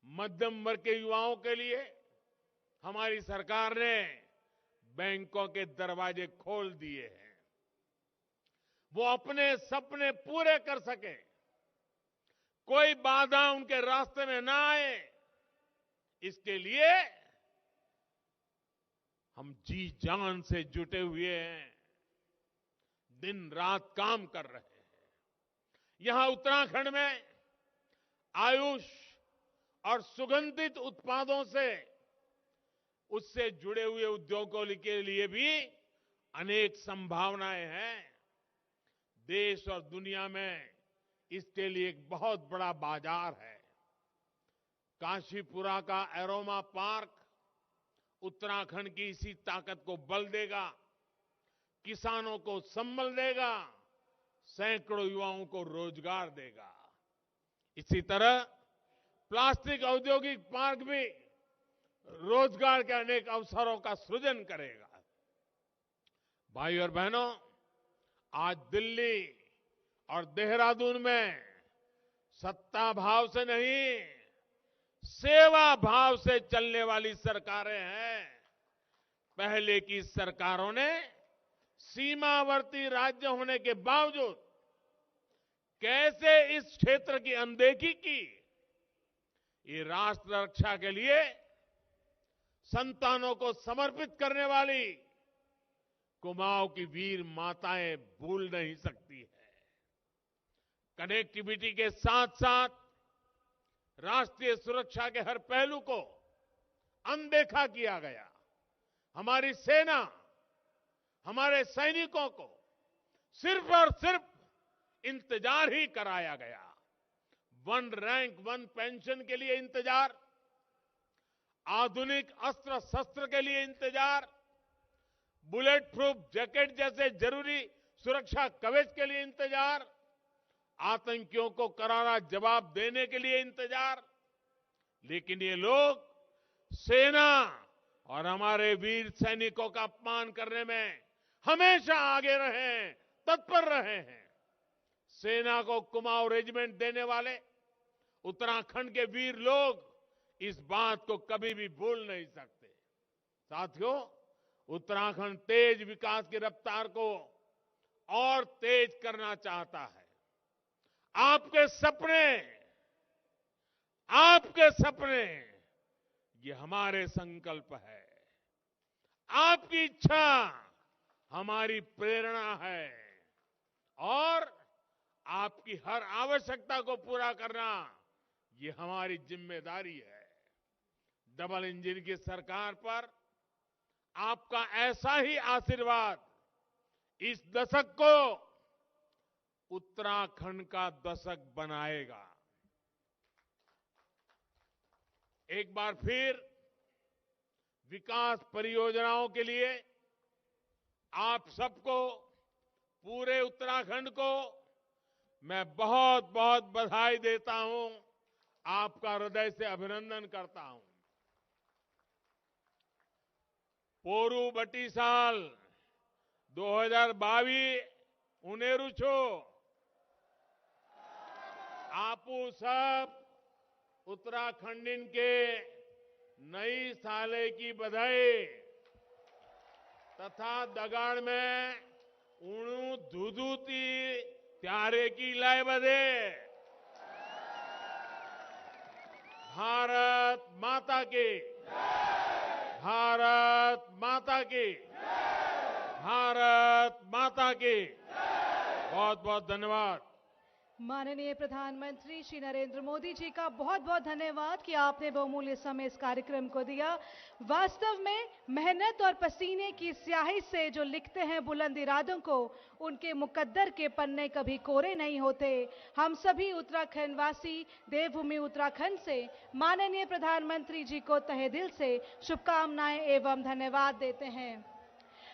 Speaker 5: मध्यम वर्ग के युवाओं के लिए हमारी सरकार ने बैंकों के दरवाजे खोल दिए हैं। वो अपने सपने पूरे कर सके, कोई बाधा उनके रास्ते में ना आए, इसके लिए हम जी जान से जुटे हुए हैं, दिन रात काम कर रहे हैं। यहां उत्तराखंड में आयुष और सुगंधित उत्पादों से उससे जुड़े हुए उद्योगों के लिए भी अनेक संभावनाएं हैं। देश और दुनिया में इसके लिए एक बहुत बड़ा बाजार है। काशीपुरा का एरोमा पार्क उत्तराखंड की इसी ताकत को बल देगा, किसानों को संबल देगा, सैकड़ों युवाओं को रोजगार देगा। इसी तरह प्लास्टिक औद्योगिक पार्क भी रोजगार के अनेक अवसरों का सृजन करेगा। भाई और बहनों, आज दिल्ली और देहरादून में सत्ता भाव से नहीं, सेवा भाव से चलने वाली सरकारें हैं। पहले की सरकारों ने सीमावर्ती राज्य होने के बावजूद कैसे इस क्षेत्र की अनदेखी की। ये राष्ट्र रक्षा के लिए संतानों को समर्पित करने वाली कुमाऊं की वीर माताएं भूल नहीं सकती है। कनेक्टिविटी के साथ साथ राष्ट्रीय सुरक्षा के हर पहलू को अनदेखा किया गया। हमारी सेना, हमारे सैनिकों को सिर्फ और सिर्फ इंतजार ही कराया गया। वन रैंक वन पेंशन के लिए इंतजार, आधुनिक अस्त्र शस्त्र के लिए इंतजार, बुलेट प्रूफ जैकेट जैसे जरूरी सुरक्षा कवच के लिए इंतजार, आतंकियों को करारा जवाब देने के लिए इंतजार। लेकिन ये लोग सेना और हमारे वीर सैनिकों का अपमान करने में हमेशा आगे रहे हैं, तत्पर रहे हैं। सेना को कुमाऊं रेजिमेंट देने वाले उत्तराखंड के वीर लोग इस बात को कभी भी भूल नहीं सकते। साथियों, उत्तराखंड तेज विकास की रफ्तार को और तेज करना चाहता है। आपके सपने ये हमारे संकल्प है। आपकी इच्छा हमारी प्रेरणा है और आपकी हर आवश्यकता को पूरा करना ये हमारी जिम्मेदारी है। डबल इंजन की सरकार पर आपका ऐसा ही आशीर्वाद इस दशक को उत्तराखंड का दशक बनाएगा। एक बार फिर विकास परियोजनाओं के लिए आप सबको, पूरे उत्तराखंड को मैं बहुत बहुत बधाई देता हूं, आपका हृदय से अभिनंदन करता हूं। पोरू बटी साल 2022 उनेरू छो आपू सब उत्तराखंडीन के नई साले की बधाई तथा दगाड़ में उणु धुधुती त्यारे की लाए बधे। भारत माता की, भारत माता की, भारत माता की। बहुत बहुत धन्यवाद।
Speaker 1: माननीय प्रधानमंत्री श्री नरेंद्र मोदी जी का बहुत बहुत धन्यवाद कि आपने बहुमूल्य समय इस कार्यक्रम को दिया। वास्तव में मेहनत और पसीने की स्याही से जो लिखते हैं बुलंद इरादों को, उनके मुकद्दर के पन्ने कभी कोरे नहीं होते। हम सभी उत्तराखंड वासी देवभूमि उत्तराखंड से माननीय प्रधानमंत्री जी को तहे दिल से शुभकामनाएं एवं धन्यवाद देते हैं।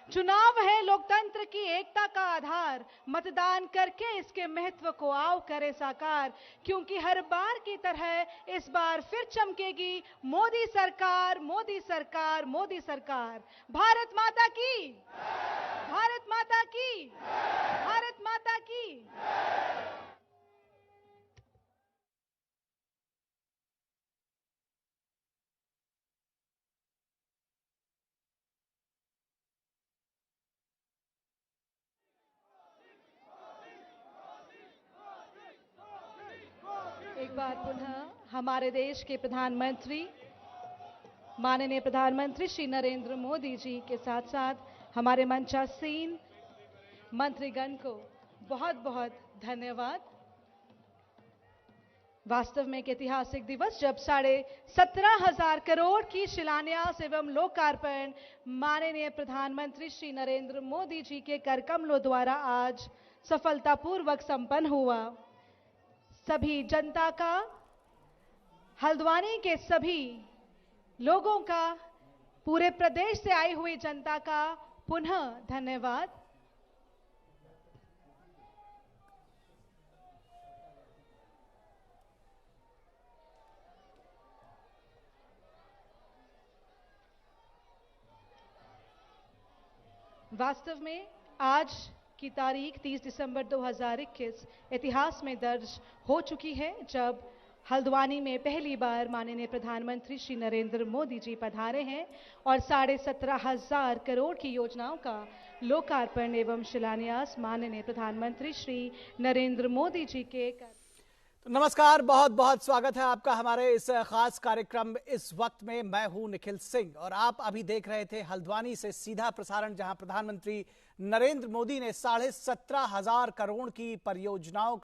Speaker 1: चुनाव है लोकतंत्र की एकता का आधार, मतदान करके इसके महत्व को आओ करे साकार, क्योंकि हर बार की तरह इस बार फिर चमकेगी मोदी सरकार, मोदी सरकार, मोदी सरकार। भारत माता की, भारत माता की, भारत माता की। एक बार पुनः हमारे देश के प्रधानमंत्री माननीय प्रधानमंत्री श्री नरेंद्र मोदी जी के साथ साथ हमारे मंचासीन मंत्रीगण को बहुत बहुत धन्यवाद। वास्तव में एक ऐतिहासिक दिवस जब 17,500 करोड़ की शिलान्यास एवं लोकार्पण माननीय प्रधानमंत्री श्री नरेंद्र मोदी जी के करकमलों द्वारा आज सफलतापूर्वक संपन्न हुआ। सभी जनता का, हल्द्वानी के सभी लोगों का, पूरे प्रदेश से आई हुई जनता का पुनः धन्यवाद। वास्तव में आज की तारीख 30 दिसंबर 2021 इतिहास में दर्ज हो चुकी है, जब हल्द्वानी में पहली बार माननीय प्रधानमंत्री श्री नरेंद्र मोदी जी पधारे हैं और 17,500 करोड़ की योजनाओं का लोकार्पण एवं शिलान्यास माननीय प्रधानमंत्री श्री नरेंद्र मोदी जी के
Speaker 6: नमस्कार, बहुत बहुत स्वागत है आपका हमारे इस खास कार्यक्रम इस वक्त में। मैं हूं निखिल सिंह और आप अभी देख रहे थे हल्द्वानी से सीधा प्रसारण, जहां प्रधानमंत्री नरेंद्र मोदी ने 17,500 करोड़ की परियोजनाओं